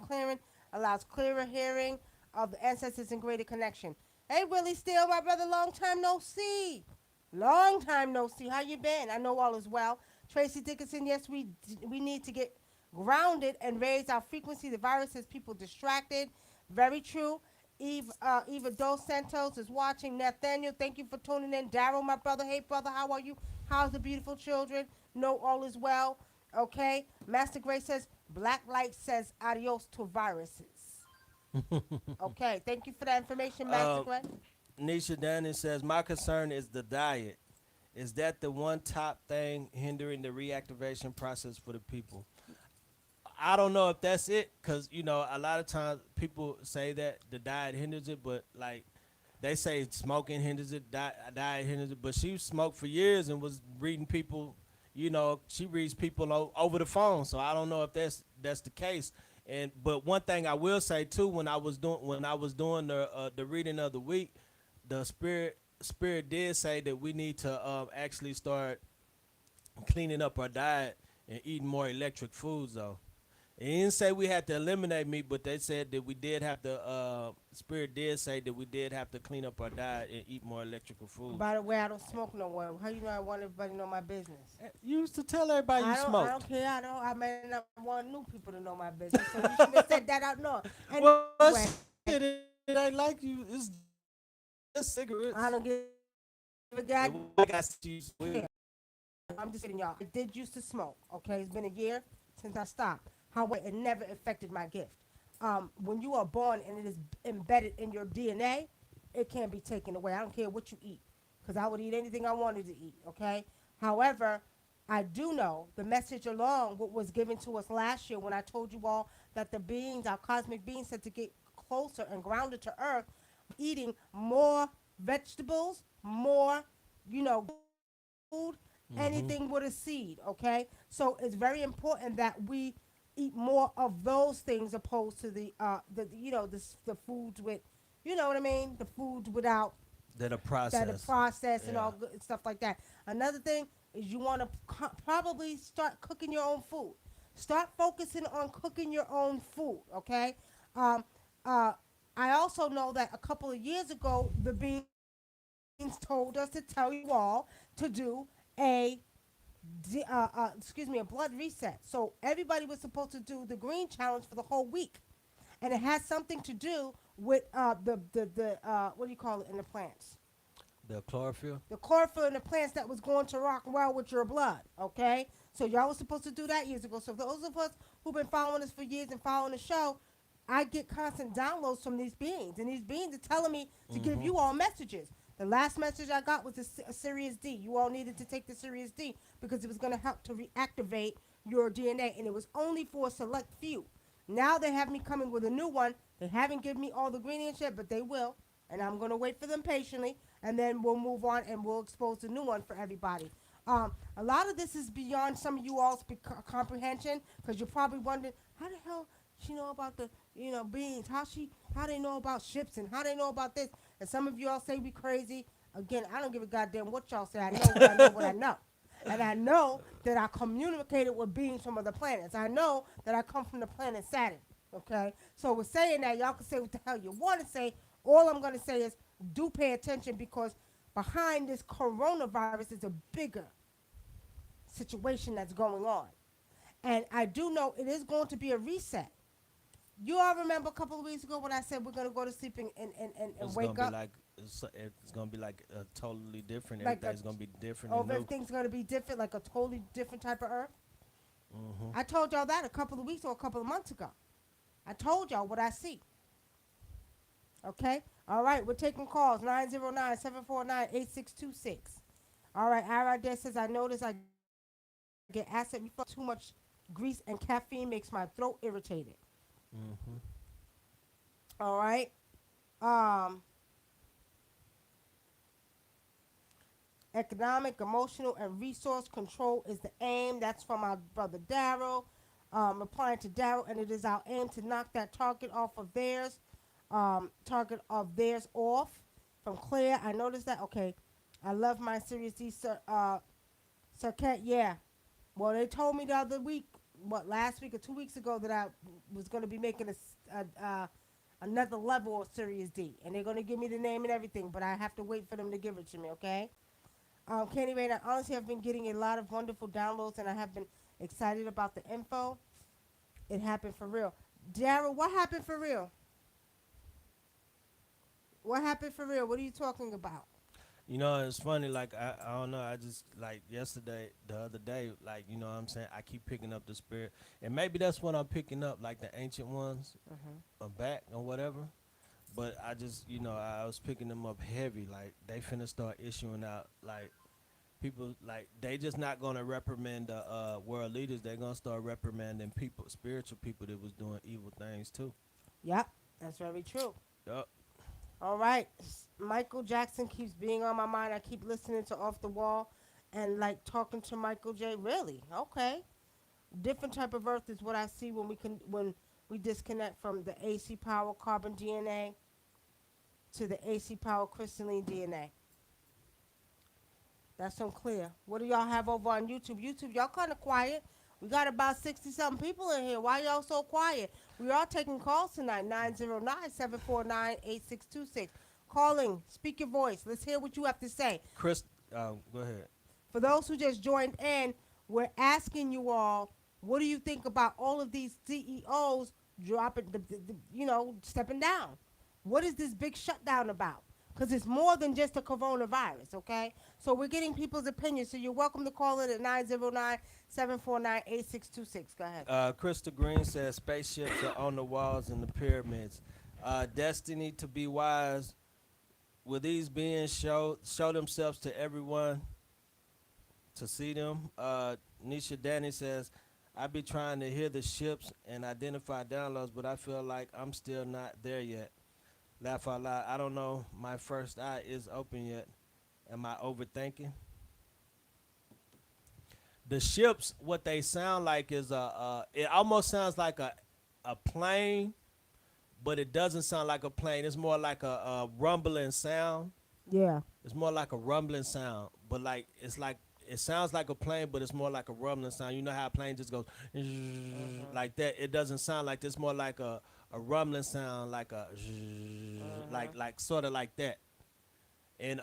clearing allows clearer hearing of the ancestors and greater connection. Hey, Willie Steele, my brother, long time no see. Long time no see. How you been? I know all is well. Tracy Dickinson, yes, we need to get grounded and raise our frequency. The virus has people distracted. Very true. Eva Dos Santos is watching. Nathaniel, thank you for tuning in. Daryl, my brother, hey brother, how are you? How's the beautiful children? No, all is well. Okay. Master Grace says black light says adios to viruses. Okay. Thank you for that information, Master uh, Grace. Nisha Dannon says, my concern is the diet. Is that the one top thing hindering the reactivation process for the people? I don't know if that's it, because a lot of times people say that the diet hinders it, but like they say smoking hinders it, diet hinders it. But she smoked for years and was reading people. She reads people over the phone, so I don't know if that's the case. And but one thing I will say too, when I was doing the reading of the week, the spirit did say that we need to actually start cleaning up our diet and eating more electric foods though. It didn't say we had to eliminate meat, but they said that we did have to. Spirit did say that we did have to clean up our diet and eat more electrical foods. By the way, I don't smoke no more. How you know I want everybody to know my business? You used to tell everybody you I smoked. don't care. I don't. I may not want new people to know my business. So you should have said that out north. Well, Anyway, shit, it ain't like you. It's just cigarettes. I don't give a And god. we got you with. I'm just kidding, y'all. I did used to smoke. Okay, it's been a year since I stopped. However, it never affected my gift. When you are born and it is embedded in your DNA, it can't be taken away. I don't care what you eat, because I would eat anything I wanted to eat. Okay. However, I do know the message along what was given to us last year when I told you all that the beings, our cosmic beings, said to get closer and grounded to Earth, eating more vegetables, more, food, Mm-hmm. anything with a seed, okay? So it's very important that we eat more of those things opposed to the foods with, you know what I mean? The foods without That a that are process. processed and Yeah. all good stuff like that. Another thing is you want to probably start cooking your own food. Start focusing on cooking your own food, okay? Um, uh, I also know that a couple of years ago, the beans told us to tell you all to do a a blood reset. So everybody was supposed to do the green challenge for the whole week, and it has something to do with the what do you call it in the plants? The chlorophyll. The chlorophyll in the plants that was going to rock well with your blood. Okay, so y'all was supposed to do that years ago. So those of us who've been following us for years and following the show, I get constant downloads from these beings, and these beings are telling me to give Mm-hmm. you all messages. The last message I got was a Sirius D. You all needed to take the Sirius D because it was going to help to reactivate your DNA, and it was only for a select few. Now they have me coming with a new one. They haven't given me all the ingredients yet, but they will, and I'm going to wait for them patiently, and then we'll move on and we'll expose the new one for everybody. A lot of this is beyond some of you all's comprehension, because you're probably wondering how the hell she know about the beings, how they know about ships, and how they know about this. And some of you all say we crazy. Again, I don't give a goddamn what y'all say. I know what I know what I know. And I know that I communicated with beings from other planets. I know that I come from the planet Saturn. Okay? So with saying that, y'all can say what the hell you want to say. All I'm going to say is do pay attention, because behind this coronavirus is a bigger situation that's going on. And I do know it is going to be a reset. You all remember a couple of weeks ago when I said we're going to go to sleep and It's gonna wake be up? like it's gonna be like totally different. Like Everything's gonna be different oh, and new. everything's going to be different, like a totally different type of earth. Mm-hmm. I told y'all that a couple of weeks or a couple of months ago. I told y'all what I see. Okay? All right, we're taking calls 909-749-8626. All right, Ira there says, I notice I get acid reflux. Too much grease and caffeine makes my throat irritated. Mm-hmm. All right. Um, Economic, emotional, and resource control is the aim. That's from our brother Daryl. Replying to Daryl, and it is our aim to knock that target of theirs off. From Claire, I noticed that. Okay, I love my Series D, Circuit. Yeah. Well, they told me the other week, last week or 2 weeks ago, that I was going to be making another level of Series D, and they're going to give me the name and everything, but I have to wait for them to give it to me. Okay. Candy Rain, I honestly have been getting a lot of wonderful downloads, and I have been excited about the info. It happened for real. Daryl, what happened for real? What happened for real? What are you talking about? You know, it's funny. Like I don't know. I just like yesterday, the other day. Like you know, what I'm saying I keep picking up the spirit, and maybe that's what I'm picking up. Like the ancient ones are back or whatever. But I just, you know, I was picking them up heavy. Like they finna start issuing out. Like people, like they just not gonna reprimand the world leaders. They're gonna start reprimanding people, spiritual people that was doing evil things too. Yep, that's very true. Yup. All right. Michael Jackson keeps being on my mind. I keep listening to Off the Wall and like talking to Michael J. Really? Okay. Different type of Earth is what I see when we disconnect from the AC power carbon DNA to the AC power crystalline DNA. That's unclear. What do y'all have over on YouTube? YouTube, y'all kind of quiet. We got about 60 something people in here. Why y'all so quiet? We are taking calls tonight. 909-749-8626. Calling. Speak your voice. Let's hear what you have to say. Chris, go ahead. For those who just joined in, we're asking you all, what do you think about all of these CEOs dropping, stepping down? What is this big shutdown about? Because it's more than just a coronavirus, okay? So we're getting people's opinions. So you're welcome to call in at 909-749-8626. Go ahead. Crystal Green says spaceships are on the walls in the pyramids. Destiny to be wise. Will these beings show themselves to everyone to see them? Nisha Danny says, I be trying to hear the ships and identify downloads, but I feel like I'm still not there yet. Laugh out loud. I don't know. My first eye is open yet. Am I overthinking? The ships, what they sound like is it almost sounds like a plane, but it doesn't sound like a plane. It's more like a rumbling sound. Yeah. It's more like a rumbling sound, but like it sounds like a plane, but it's more like a rumbling sound. You know how a plane just goes like that. It doesn't sound like this. More like a rumbling sound, like a like sort of like that. And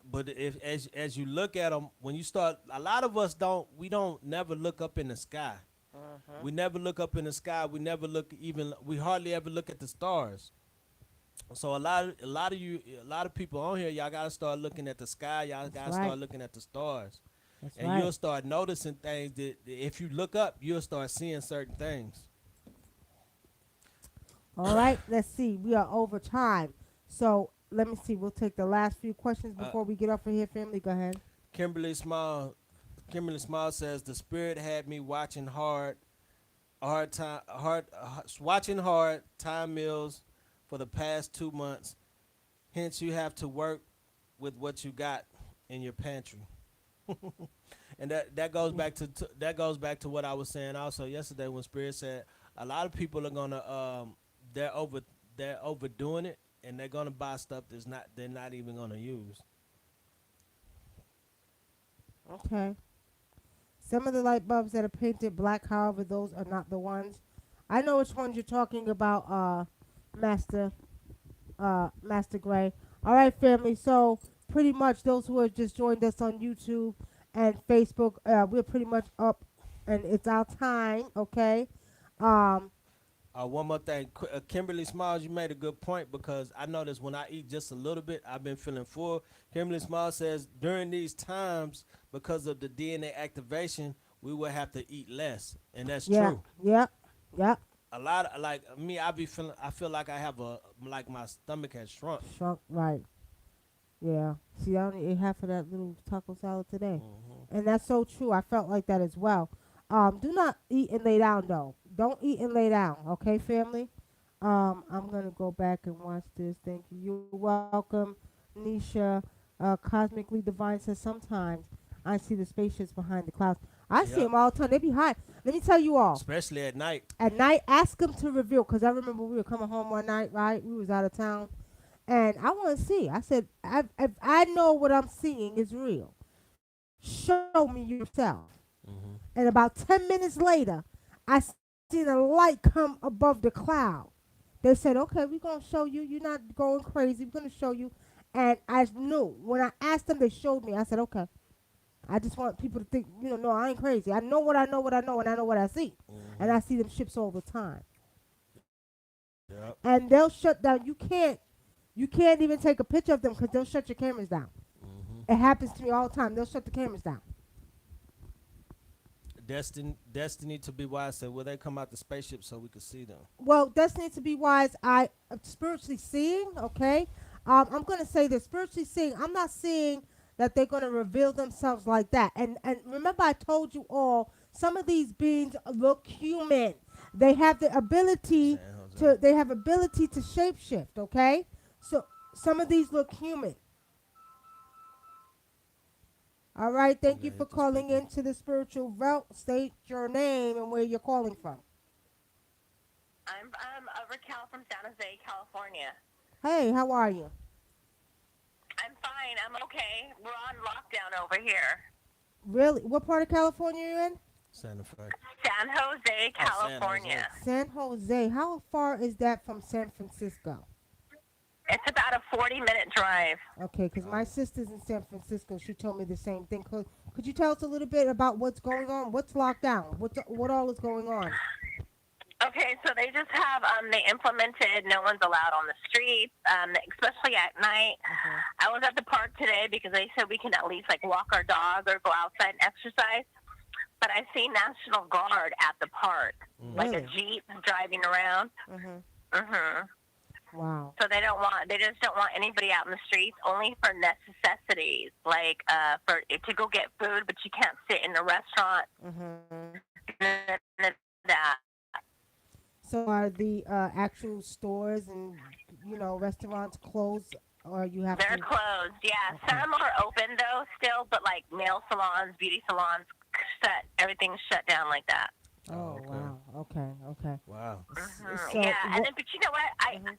but if as you look at them, when you start, a lot of us don't never look up in the sky. We never look up in the sky. We never look even. We hardly ever look at the stars. So a lot of people on here, y'all gotta start looking at the sky. Y'all gotta right. start looking at the stars, That's and right. you'll start noticing things that if you look up, you'll start seeing certain things. All right. Let's see. We are over time. So let me see. We'll take the last few questions before we get off of here, family. Go ahead. Kimberly Small says the spirit had me watching watching hard time meals for the past 2 months. Hence, you have to work with what you got in your pantry. And that goes back to what I was saying also yesterday when Spirit said a lot of people are gonna they're overdoing it, and they're gonna buy stuff they're not even gonna use. Okay. Some of the light bulbs that are painted black, however, those are not the ones. I know which ones you're talking about, Master Master Gray. All right, family. So pretty much those who have just joined us on YouTube and Facebook, we're pretty much up, and it's our time. Okay. Um. One more thing, Kimberly Smalls, you made a good point because I noticed when I eat just a little bit, I've been feeling full. Kimberly Smalls says during these times, because of the DNA activation, we will have to eat less, and that's Yeah. true. Yep. Yep. A lot of, like me, I feel like I have like my stomach has shrunk. Shrunk. Right. Yeah. See, I only ate half of that little taco salad today. And that's so true. I felt like that as well. Do not eat and lay down, though. Don't eat and lay down, okay, family? I'm going to go back and watch this. Thank you. You're welcome, Nisha. Cosmically Divine says, sometimes I see the spaceships behind the clouds. I see Yep. them all the time. They be high. Let me tell you all. Especially at night. At night, ask them to reveal, because I remember we were coming home one night, right? We was out of town. And I want to see. I said, if I know what I'm seeing is real, show me yourself. And about 10 minutes later, I seen a light come above the cloud. They said, okay, we're going to show you. You're not going crazy. We're going to show you. And I knew. When I asked them, they showed me. I said, okay. I just want people to think, no, I ain't crazy. I know what I know, and I know what I see. And I see them ships all the time. Yep. And they'll shut down. You can't You can't even take a picture of them because they'll shut your cameras down. Hmm. It happens to me all the time. They'll shut the cameras down. Destiny to be wise said, "Will they come out the spaceship so we could see them?" Well, destiny to be wise. I spiritually seeing. Okay, I'm gonna say this spiritually seeing. I'm not seeing that they're gonna reveal themselves like that. And remember, I told you all some of these beings look human. They have the ability San Jose. to. They have ability to shapeshift. Okay, so some of these look human. All right. You Thank gotta you for hit the calling speaker. into the spiritual realm. State your name and where you're calling from. I'm Raquel from San Jose, California. Hey, how are you? I'm fine. I'm okay. We're on lockdown over here. Really? What part of California are you in? Santa Fe. San Jose, Oh, San California. Jose. San Jose. How far is that from San Francisco? It's about a 40-minute drive. Okay, because my sister's in San Francisco. She told me the same thing. Could you tell us a little bit about what's going on? What's locked down? What all is going on? Okay, so they just have they implemented no one's allowed on the streets, especially at night. I was at the park today because they said we can at least like walk our dog or go outside and exercise. But I see National Guard at the park, like a Really? Jeep driving around. Mhm. Mhm. Wow. So they just don't want anybody out in the streets, only for necessities, like for to go get food, but you can't sit in a restaurant. Mhm. None of that. So are the actual stores and restaurants closed, or you have They're to? closed. Yeah, Okay. some are open though still, but like nail salons, beauty salons, shut. Everything's shut down like that. Oh okay. wow. Okay. Okay. Wow. So Yeah, and then but you know what? Mhm.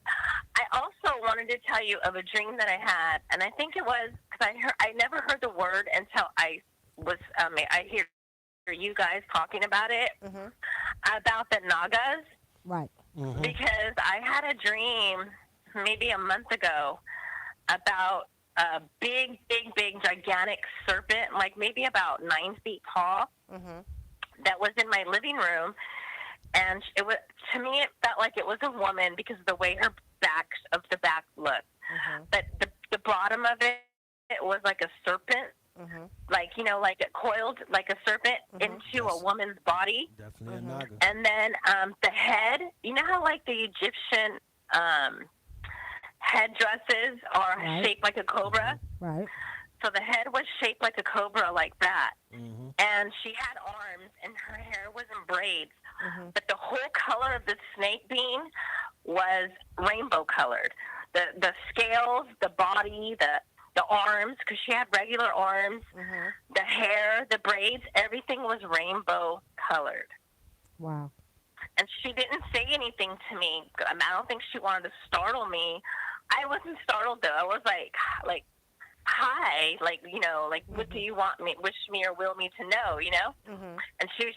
I also wanted to tell you of a dream that I had, and I think it was because I never heard the word until I hear you guys talking about it Mhm. about the Nagas. Right. Hmm. Because I had a dream maybe a month ago about a big, gigantic serpent, like maybe about 9 feet tall, Mhm. that was in my living room. And it was, to me, it felt like it was a woman because of the way her back looked. Mhm. But the bottom of it was like a serpent, Mhm. like like it coiled like a serpent into a Yes. woman's body. Definitely Mhm. a Naga. And then the head, you know how like the Egyptian headdresses are Right. shaped like a cobra? Right. So the head was shaped like a cobra, like that. Hmm. And she had arms, and her hair was in braids. Mhm. But the whole color of the snake being was rainbow colored. The scales, the body, the arms, because she had regular arms, Mhm. the hair, the braids, everything was rainbow colored. Wow. And she didn't say anything to me. I don't think she wanted to startle me. I wasn't startled though. I was like, hi, like like what do you want me, wish me or will me to know, Mhm. And she was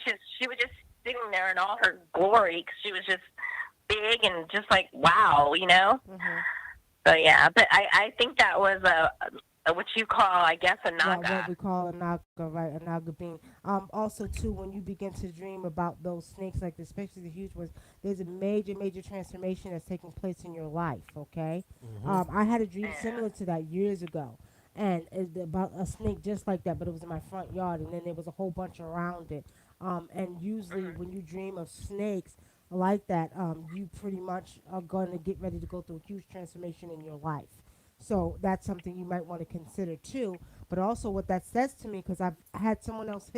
just sitting there in all her glory. 'Cause she was just big and just like wow. Mhm. So yeah, but I think that was a what you call, I guess, a What naga. we call a naga, right? A naga being. Also, too, when you begin to dream about those snakes, like especially the huge ones, there's a major transformation that's taking place in your life. Okay. Hmm. I had a dream Yeah. similar to that years ago, and about a snake just like that, but it was in my front yard, and then there was a whole bunch around it. And usually, when you dream of snakes like that, you pretty much are going to get ready to go through a huge transformation in your life. So that's something you might want to consider too. But also, what that says to me, because I've had someone else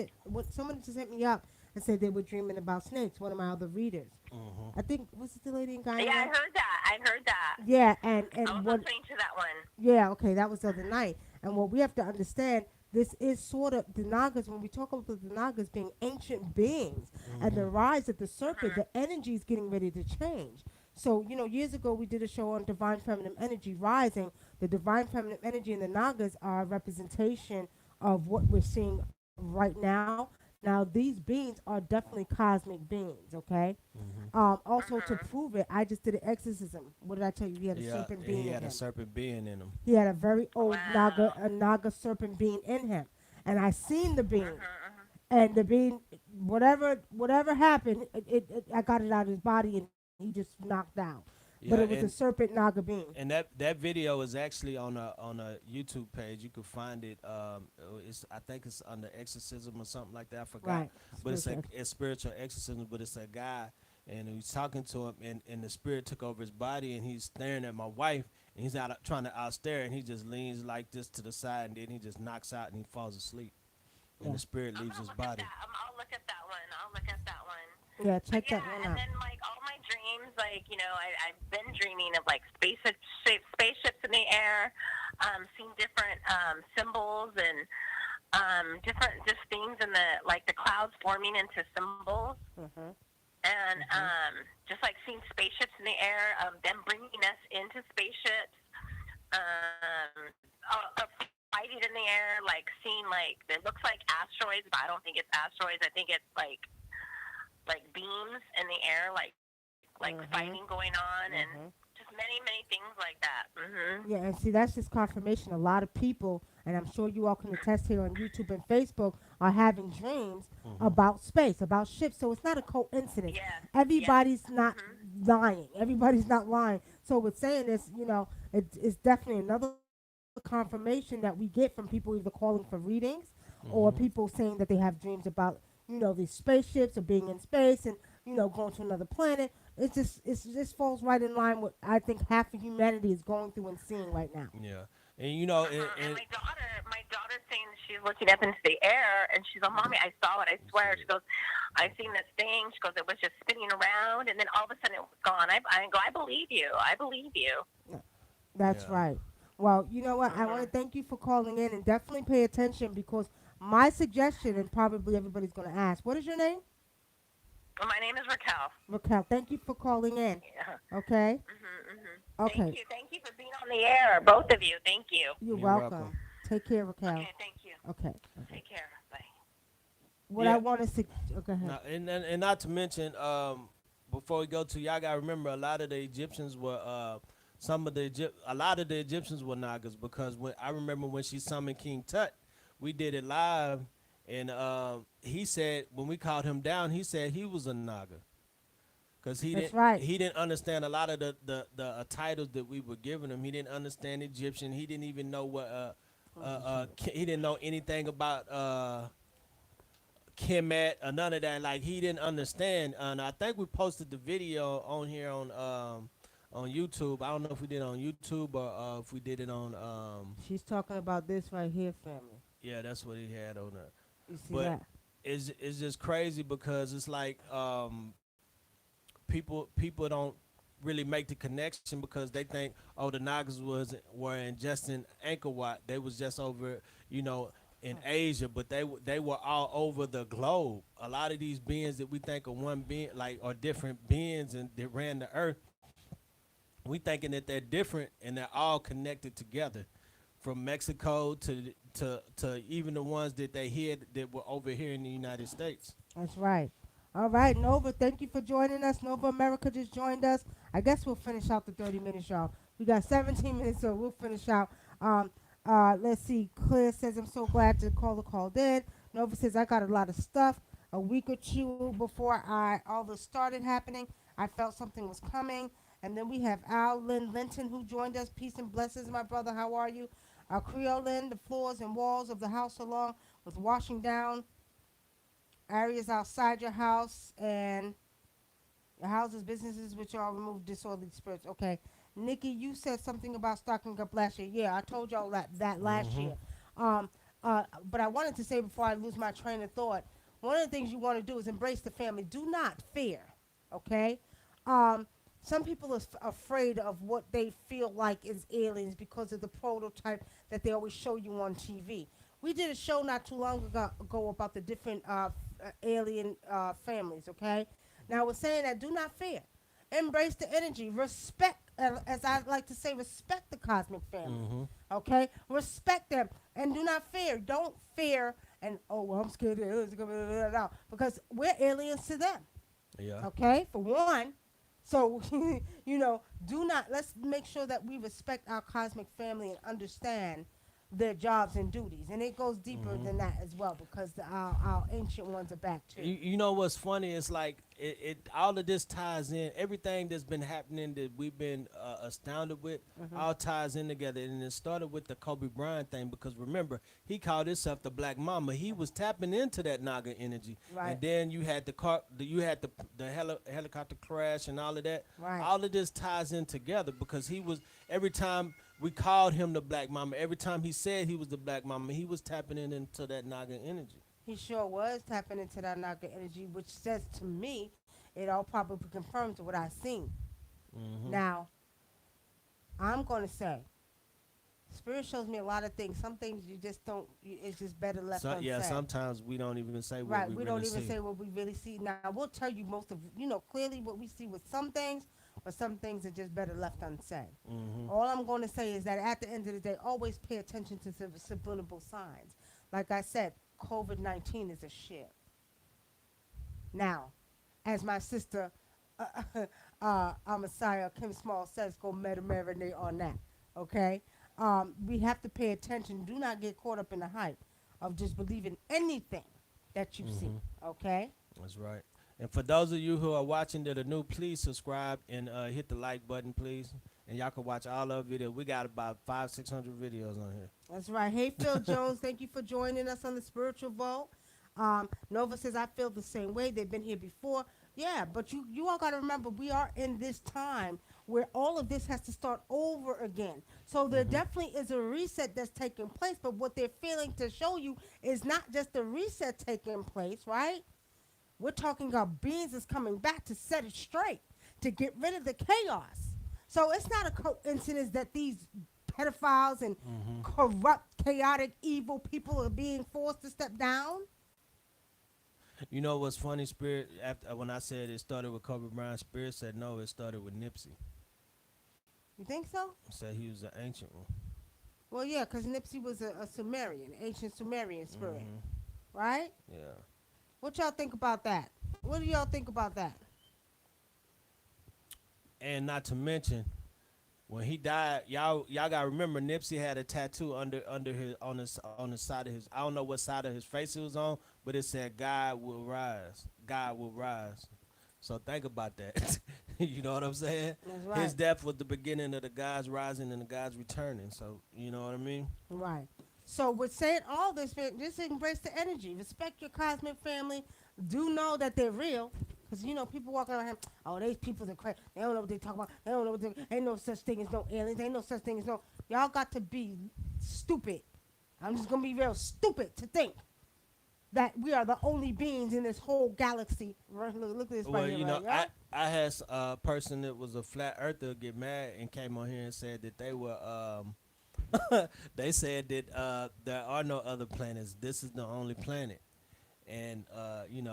someone just hit me up and said they were dreaming about snakes. One of my other readers, Hmm. I think, was it the lady in Yeah, I Guyana? heard that. I heard that. Yeah, I and was what? listening to that one. Yeah, okay, that was the other night. And what we have to understand, this is sort of the Nagas. When we talk about the Nagas being ancient beings and the rise of the serpent, the energy is getting ready to change. So, years ago we did a show on divine feminine energy rising. The divine feminine energy and the Nagas are a representation of what we're seeing right now. Now, these beings are definitely cosmic beings, okay? Hmm. Also, to prove it, I just did an exorcism. What did I tell you? He had a Yeah, serpent he being in had a him. serpent being in him. He had a very old Wow. Naga serpent being in him, and I seen the being, Mhm. and the being, whatever happened, I got it out of his body, and he just knocked down. but Yeah, it was a serpent naga being. and that video is actually on a YouTube page. You can find it. It's I think it's under exorcism or something like that. I forgot, Right. but Spiritual. it's spiritual exorcism. But it's a guy, and he's talking to him, and the spirit took over his body, and he's staring at my wife, and he's out trying to outstare, and he just leans like this to the side, and then he just knocks out, and he falls asleep, and Yeah. the spirit I'm leaves gonna his look at body. that. I'll look at that one. I'll look at that one. Yeah, But check yeah, that one and out. then like all my dreams, like I've been dreaming of like spaceships in the air, seeing different symbols and different just things in the clouds forming into symbols, Mhm. and just like seeing spaceships in the air, them bringing us into spaceships, fighting in the air, like seeing like it looks like asteroids, but I don't think it's asteroids. I think it's like beams in the air, like fighting going on, and just many things like that. Yeah, and see, that's just confirmation. A lot of people, and I'm sure you all can attest here on YouTube and Facebook, are having dreams about space, about ships. So it's not a coincidence. Yes. Everybody's not lying. Everybody's not lying. So with saying this, it's definitely another confirmation that we get from people either calling for readings or people saying that they have dreams about, these spaceships or being in space and, going to another planet. It just falls right in line with I think half of humanity is going through and seeing right now. Yeah, and you know, And my daughter's saying she's looking up into the air, and she's like, "Mommy, I saw it. I swear." She goes, "I seen this thing." She goes, "It was just spinning around, and then all of a sudden it was gone." I go, "I believe you. I believe you." That's Yeah. right. Well, you know what? I want to thank you for calling in and definitely pay attention because my suggestion, and probably everybody's going to ask, what is your name? Well, my name is Raquel. Raquel. Thank you for calling in. Yeah. Okay? Okay. Thank you for being on the air, both of you. Thank you. You're You're welcome. welcome. Take care, Raquel. Okay, thank you. Okay. Take care. Bye. What Yeah. I want to go ahead. now, and not to mention, before we go to y'all, gotta remember a lot of the Egyptians were a lot of the Egyptians were Nagas because when I remember when she summoned King Tut, we did it live, and he said when we called him down, he said he was a Naga. Cause he That's didn't, right. he didn't understand a lot of the titles that we were giving him. He didn't understand Egyptian. He didn't even know what he didn't know anything about Kemet or none of that. Like he didn't understand. And I think we posted the video on here on YouTube. I don't know if we did it on YouTube or if we did it on She's talking about this right here, family. yeah, that's what he had on there. You see But that? it's just crazy because it's like people don't really make the connection because they think the Nagas were ingesting Angkor Wat. They was just over in Asia, but they were all over the globe. A lot of these beings that we think are one being like are different beings and that ran the earth. We thinking that they're different and they're all connected together, from Mexico to even the ones that they hid that were over here in the United States. That's right. All right, Nova, thank you for joining us. Nova America just joined us. I guess we'll finish out the 30 minutes, y'all. We got 17 minutes, so we'll finish out. Let's see. Claire says, I'm so glad the caller called in. Nova says, I got a lot of stuff. A week or two before all this started happening, I felt something was coming. And then we have Al Lynn Linton who joined us. Peace and blessings, my brother. How are you? Creole Lynn, the floors and walls of the house along with washing down areas outside your house and your houses, businesses which are remove disorderly spirits. Okay. Nikki, you said something about stocking up last year. Yeah, I told y'all that last year. But I wanted to say before I lose my train of thought, one of the things you want to do is embrace the family. Do not fear, okay? Some people are afraid of what they feel like is aliens because of the prototype that they always show you on TV. We did a show not too long ago about the different alien families, okay? Now, we're saying that do not fear. Embrace the energy. Respect, as I like to say, respect the cosmic family, okay? Respect them and do not fear. Don't fear and, well, I'm scared of aliens. Because we're aliens to them, Yeah. okay, for one. So, let's make sure that we respect our cosmic family and understand their jobs and duties. And it goes deeper than that as well because our ancient ones are back too. You know what's funny? It's like it all of this ties in. Everything that's been happening that we've been astounded with all ties in together. And it started with the Kobe Bryant thing because remember he called himself the Black Mamba. He was tapping into that Naga energy. Right. And then you had you had the helicopter crash and all of that. Right. All of this ties in together because he was every time we called him the Black Mamba. Every time he said he was the Black Mamba, he was tapping into that Naga energy. He sure was tapping into that Naga energy, which says to me, it all probably confirms what I've seen. Now, I'm going to say, Spirit shows me a lot of things. Some things you just don't, it's just better left unsaid. Yeah, sometimes we don't even say what Right, we we really don't even see. say what we really see. Now, we'll tell you most of, clearly what we see with some things, but some things are just better left unsaid. All I'm going to say is that at the end of the day, always pay attention to the subliminal signs. Like I said, COVID-19 is a shit. Now, as my sister, Messiah Kim Small says, go meta-marinate on that, okay? We have to pay attention. Do not get caught up in the hype of just believing anything that you see, okay? That's right. And for those of you who are watching that are new, please subscribe and hit the like button, please. And y'all can watch all our videos. We got about 500-600 videos on here. That's right. Hey, Phil Jones, thank you for joining us on the Spiritual Vault. Nova says, I feel the same way. They've been here before. Yeah, but you all got to remember, we are in this time where all of this has to start over again. So there definitely is a reset that's taking place, but what they're failing to show you is not just the reset taking place, right? We're talking about beings that's coming back to set it straight, to get rid of the chaos. So it's not a coincidence that these pedophiles and corrupt, chaotic, evil people are being forced to step down. You know what's funny, Spirit? After when I said it started with Kobe Bryant, Spirit said no, it started with Nipsey. You think so? Said he was an ancient one. Well, yeah, because Nipsey was a Sumerian, ancient Sumerian spirit, right? Yeah. What y'all think about that? What do y'all think about that? And not to mention, when he died, y'all gotta remember Nipsey had a tattoo under his on the side of his, I don't know what side of his face it was on, but it said God will rise. God will rise. So think about that. You know what I'm saying? That's right. His death was the beginning of the God's rising and the God's returning. So you know what I mean? Right. So with saying all this, man, just embrace the energy. Respect your cosmic family. Do know that they're real. Because, people walking around here, oh, these people are crazy. They don't know what they talk about. They don't know what they, ain't no such thing as no aliens. Ain't no such thing as no. Y'all got to be stupid. I'm just going to be real stupid to think that we are the only beings in this whole galaxy. Look at this right here. Right? I had a person that was a flat earther get mad and came on here and said that they were, they said that there are no other planets. This is the only planet. And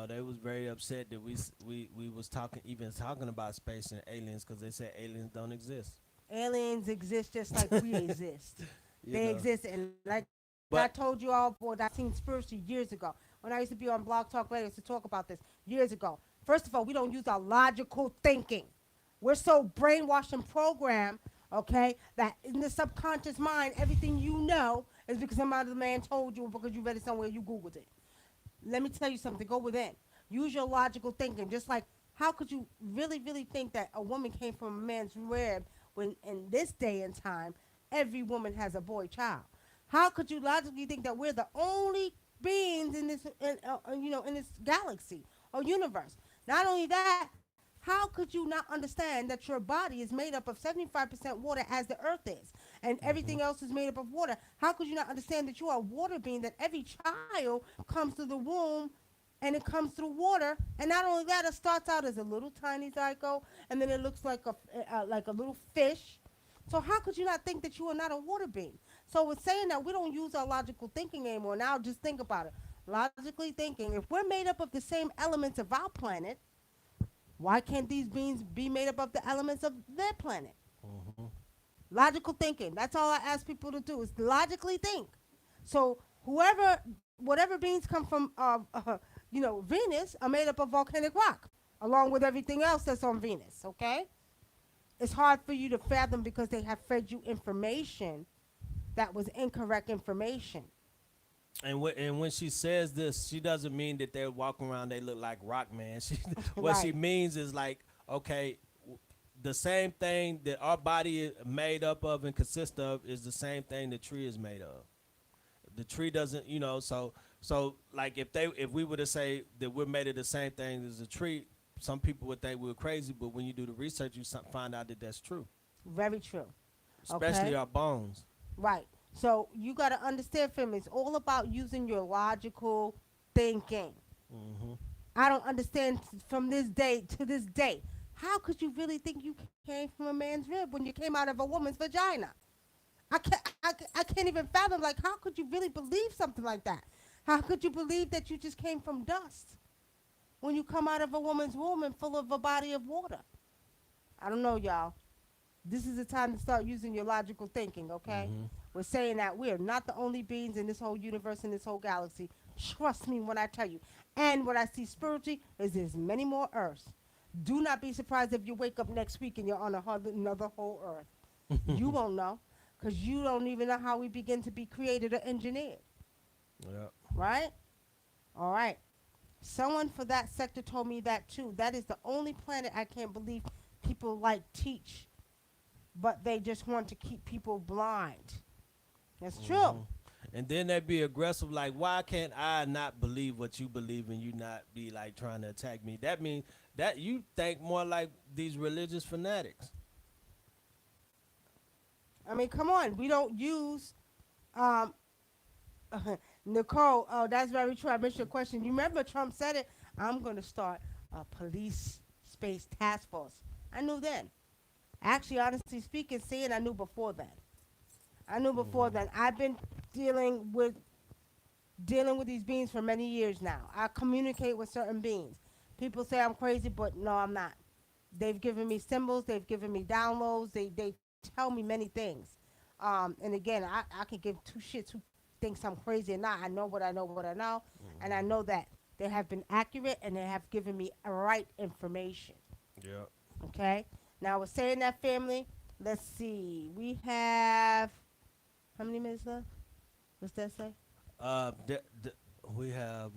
they was very upset that we was talking about space and aliens because they said aliens don't exist. Aliens exist just like we exist. They exist, and like I told you all, boy, I seen spiritually years ago when I used to be on Blog Talk Radio to talk about this years ago. First of all, we don't use our logical thinking. We're so brainwashed and programmed, okay, that in the subconscious mind, everything you know is because some other man told you or because you read it somewhere, you Googled it. Let me tell you something. Go within. Use your logical thinking. Just like, how could you really, really think that a woman came from a man's rib when in this day and time, every woman has a boy child? How could you logically think that we're the only beings in this, in this galaxy or universe? Not only that, how could you not understand that your body is made up of 75% water as the earth is, and everything else is made up of water? How could you not understand that you are a water being, that every child comes through the womb and it comes through water? And not only that, it starts out as a little tiny zygote, and then it looks like a little fish. So how could you not think that you are not a water being? So with saying that we don't use our logical thinking anymore, now just think about it. Logically thinking, if we're made up of the same elements of our planet, why can't these beings be made up of the elements of their planet? Logical thinking. That's all I ask people to do, is logically think. So whatever beings come from, Venus are made up of volcanic rock, along with everything else that's on Venus, okay? It's hard for you to fathom because they have fed you information that was incorrect information. And when she says this, she doesn't mean that they're walking around. They look like rock man. She what she Right. means is like, okay, the same thing that our body is made up of and consists of is the same thing the tree is made of. The tree doesn't, so like if we were to say that we're made of the same thing as a tree, some people would think we were crazy. But when you do the research, you find out that that's true, Very true. especially Okay. our bones. Right. So you got to understand, family, it's all about using your logical thinking. Hmm. I don't understand from this day to this day. How could you really think you came from a man's rib when you came out of a woman's vagina? I can't even fathom, like, how could you really believe something like that? How could you believe that you just came from dust when you come out of a woman's womb and full of a body of water? I don't know, y'all. This is the time to start using your logical thinking, okay? Hmm. We're saying that we're not the only beings in this whole universe, in this whole galaxy. Trust me when I tell you. And what I see spiritually is there's many more Earths. Do not be surprised if you wake up next week and you're on another whole Earth. You won't know because you don't even know how we begin to be created or engineered, Yeah. right? All right. Someone for that sector told me that too. That is the only planet I can't believe people like teach, but they just want to keep people blind. That's Hmm. true. And then they'd be aggressive, like, why can't I not believe what you believe and you not be like trying to attack me? That means that you think more like these religious fanatics. I mean, come on. We don't use um, Nicole. Oh, that's very true. I missed your question. You remember Trump said it? I'm going to start a police space task force. I knew then. Actually, honestly speaking, seeing I knew before then. I knew before Hmm. then. I've been dealing with these beings for many years now. I communicate with certain beings. People say I'm crazy, but no, I'm not. They've given me symbols. They've given me downloads. They tell me many things. And again, I can give two shits who thinks I'm crazy or not. I know what I know, what I know, and I know that they have been accurate and they have given me right information. Yeah. Okay. Now we're saying that, family. Let's see. We have how many minutes left? What's that say? We have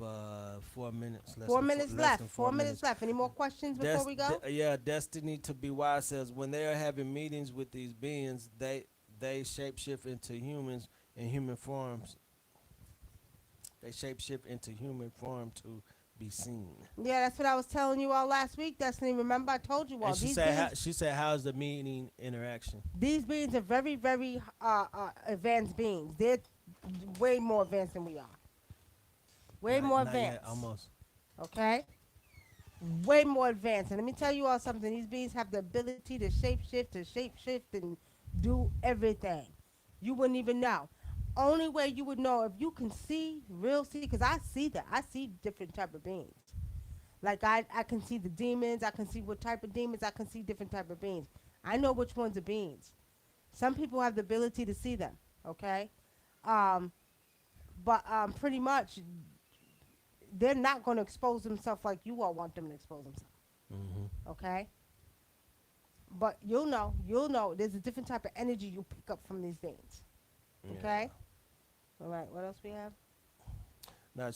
4 minutes. 4 minutes Less left. than Four 4 minutes. minutes left. Any more questions before we go? Yeah, Destiny to be wise says when they are having meetings with these beings, they shapeshift into humans in human forms. They shapeshift into human form to be seen. Yeah, that's what I was telling you all last week, Destiny. Remember, I told you all And these she said how's the meeting interaction? these beings are very, very advanced beings. They're way more advanced than we are. Way more Not yet, advanced. almost. Okay? Way more advanced. And let me tell you all something. These beings have the ability to shape shift, and do everything. You wouldn't even know. Only way you would know if you can see, real see, because I see that. I see different type of beings. Like I can see the demons. I can see what type of demons. I can see different type of beings. I know which ones are beings. Some people have the ability to see them. Okay? Um, but pretty much they're not going to expose themselves like you all want them to expose themselves. Hmm. Okay? But you'll know. There's a different type of energy you pick up from these beings. Yeah. Okay? All right, what else we have? No,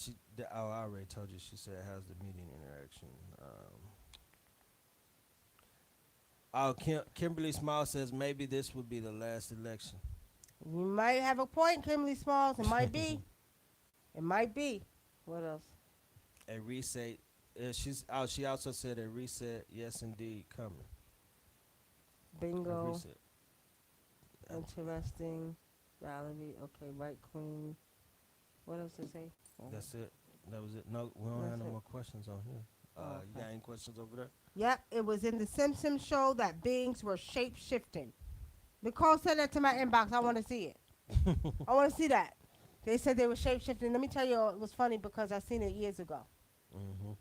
I already told you. She said how's the meeting interaction. Kimberly Small says maybe this would be the last election. You might have a point, Kimberly Smalls. It might be. It might be. What else? A reset. She also said a reset. Yes, indeed, coming. A Bingo. reset. Interesting. Valerie. Okay, right, Queen. What else to say? That's it. That was it. No, we don't have That's no it. more questions on here. Oh, You okay. got any questions over there? Yep, it was in the Simpsons show that beings were shape shifting. Nicole sent that to my inbox. I want to see it. I want to see that. They said they were shape shifting. Let me tell you, it was funny because I seen it years ago. Mm-hmm.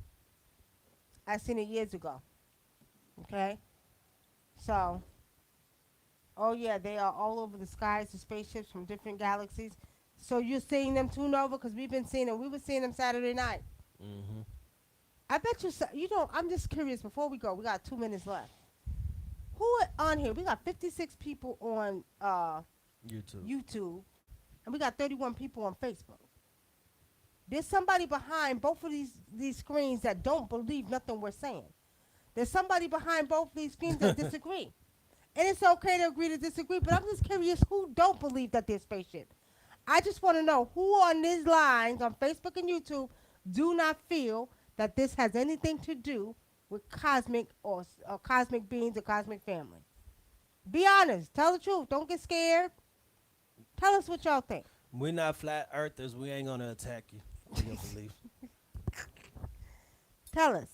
I seen it years ago. Okay? So, oh yeah, they are all over the skies, the spaceships from different galaxies. So you're seeing them too, Nova? Because we've been seeing them. We were seeing them Saturday night. Mm-hmm. I bet you don't. I'm just curious. Before we go, we got 2 minutes left. Who on here? We got 56 people on YouTube. YouTube, and we got 31 people on Facebook. There's somebody behind both of these screens that don't believe nothing we're saying. There's somebody behind both of these screens that disagree. And it's okay to agree to disagree, but I'm just curious who don't believe that there's spaceship. I just want to know who on these lines on Facebook and YouTube do not feel that this has anything to do with cosmic or cosmic beings or cosmic family. Be honest. Tell the truth. Don't get scared. Tell us what y'all think. We're not flat earthers. We ain't gonna attack you. We don't believe. Tell us.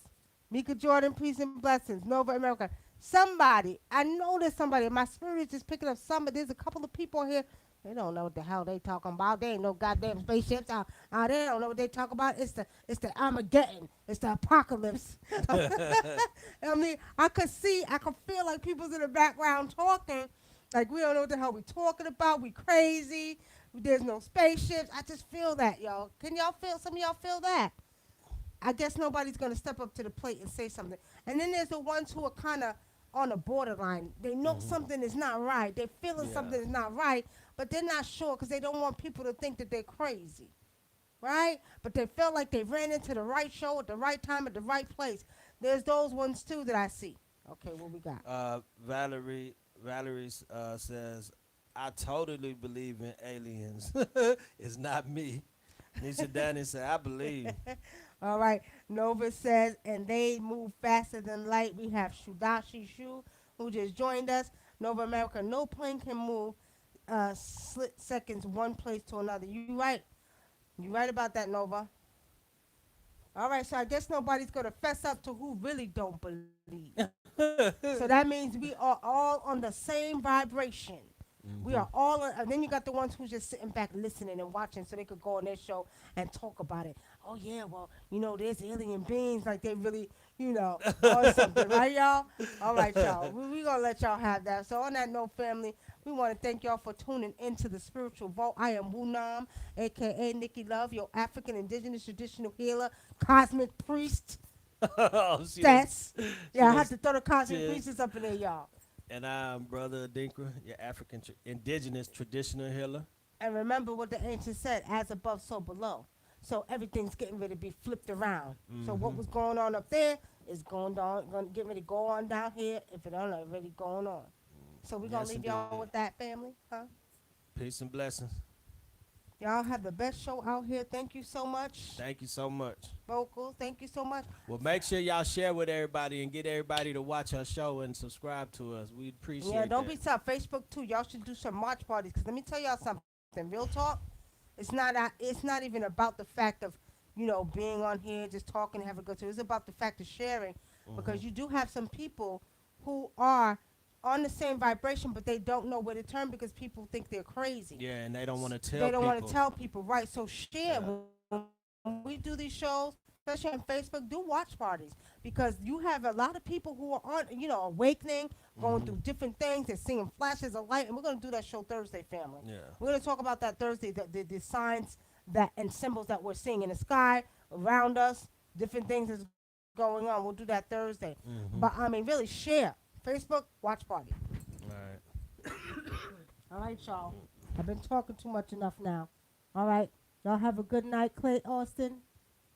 Mika Jordan, peace and blessings. Nova America. Somebody, I know there's somebody. My spirit is just picking up somebody. There's a couple of people here. They don't know what the hell they talking about. They ain't no goddamn spaceships. They don't know what they talk about. It's the Armageddon. It's the apocalypse. I mean, I could feel like people's in the background talking. Like we don't know what the hell we talking about. We crazy. There's no spaceships. I just feel that, y'all. Can y'all feel? Some of y'all feel that? I guess nobody's gonna step up to the plate and say something. And then there's the ones who are kind of on the borderline. They know something is not right. They're feeling something is not right, but they're not sure because they don't want people to think that they're crazy, right? But they feel like they ran into the right show at the right time at the right place. There's those ones too that I see. Okay, what we got? Valerie says, I totally believe in aliens. It's not me. Nisha Danny said, I believe. All right. Nova says, and they move faster than light. We have Shudashi Shu, who just joined us. Nova America, no plane can move split seconds one place to another. You right. You right about that, Nova. All right, so I guess nobody's going to fess up to who really don't believe. So that means we are all on the same vibration. We are all, and then you got the ones who's just sitting back listening and watching so they could go on their show and talk about it. Oh, yeah, well, there's alien beings, like they really, or something, right, y'all? All right, y'all. We're going to let y'all have that. So on that note, family, we want to thank y'all for tuning into the Spiritual Vault. I am Wunam, a.k.a. Nikki Love, your African indigenous traditional healer, cosmic priest. That's, I have to throw the cosmic priestess up in there, y'all. And I'm Brother Adinkra, your African indigenous traditional healer. And remember what the ancients said, as above, so below. So everything's getting ready to be flipped around. So what was going on up there is going to get ready to go on down here if it ain't already going on. So we're going to leave y'all with that, family, huh? Peace and blessings. Y'all have the best show out here. Thank you so much. Thank you so much. Vocal, thank you so much. Well, make sure y'all share with everybody and get everybody to watch our show and subscribe to us. We appreciate it. Yeah, don't be tough. Facebook, too. Y'all should do some watch parties. Because let me tell y'all something. Real talk, it's not even about the fact of, being on here, just talking, having a good time. It's about the fact of sharing. Because you do have some people who are on the same vibration, but they don't know where to turn because people think they're crazy. Yeah, and they don't want to tell They don't people. want to tell people, right? So share. When we do these shows, especially on Facebook, do watch parties because you have a lot of people who are on, awakening, going through different things. They're seeing flashes of light, and we're going to do that show Thursday, family. Yeah. We're going to talk about that Thursday, the signs that and symbols that we're seeing in the sky, around us, different things that's going on. We'll do that Thursday. But, really, share. Facebook, watch party. All right. All right, y'all. I've been talking too much enough now. All right. Y'all have a good night, Clay Austin.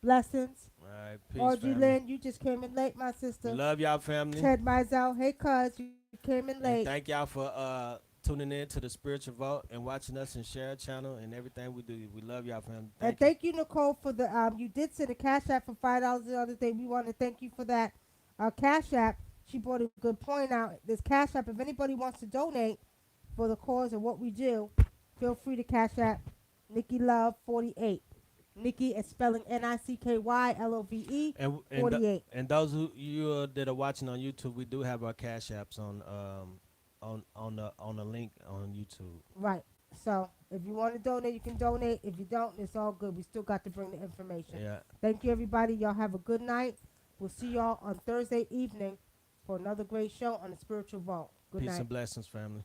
Blessings. All right. Peace, Audrey family. Lynn, you just came in late, my sister. We love y'all, family. Ted Mizell, hey, cuz, you came in And late. thank y'all for tuning in to the Spiritual Vault and watching us and share our channel and everything we do. We love y'all, family. And thank you, Nicole, for the, you did send a Cash App for $5 the other day. We want to thank you for that. Cash App, she brought a good point out. This Cash App, if anybody wants to donate for the cause of what we do, feel free to Cash App Nikki Love 48. Nikki is spelling NICKYLOVE And 48. And those who you that are watching on YouTube, we do have our Cash Apps on the link on YouTube. Right. So if you want to donate, you can donate. If you don't, it's all good. We still got to bring the information. Yeah. Thank you, everybody. Y'all have a good night. We'll see y'all on Thursday evening for another great show on the Spiritual Vault. Good Peace night. and blessings, family.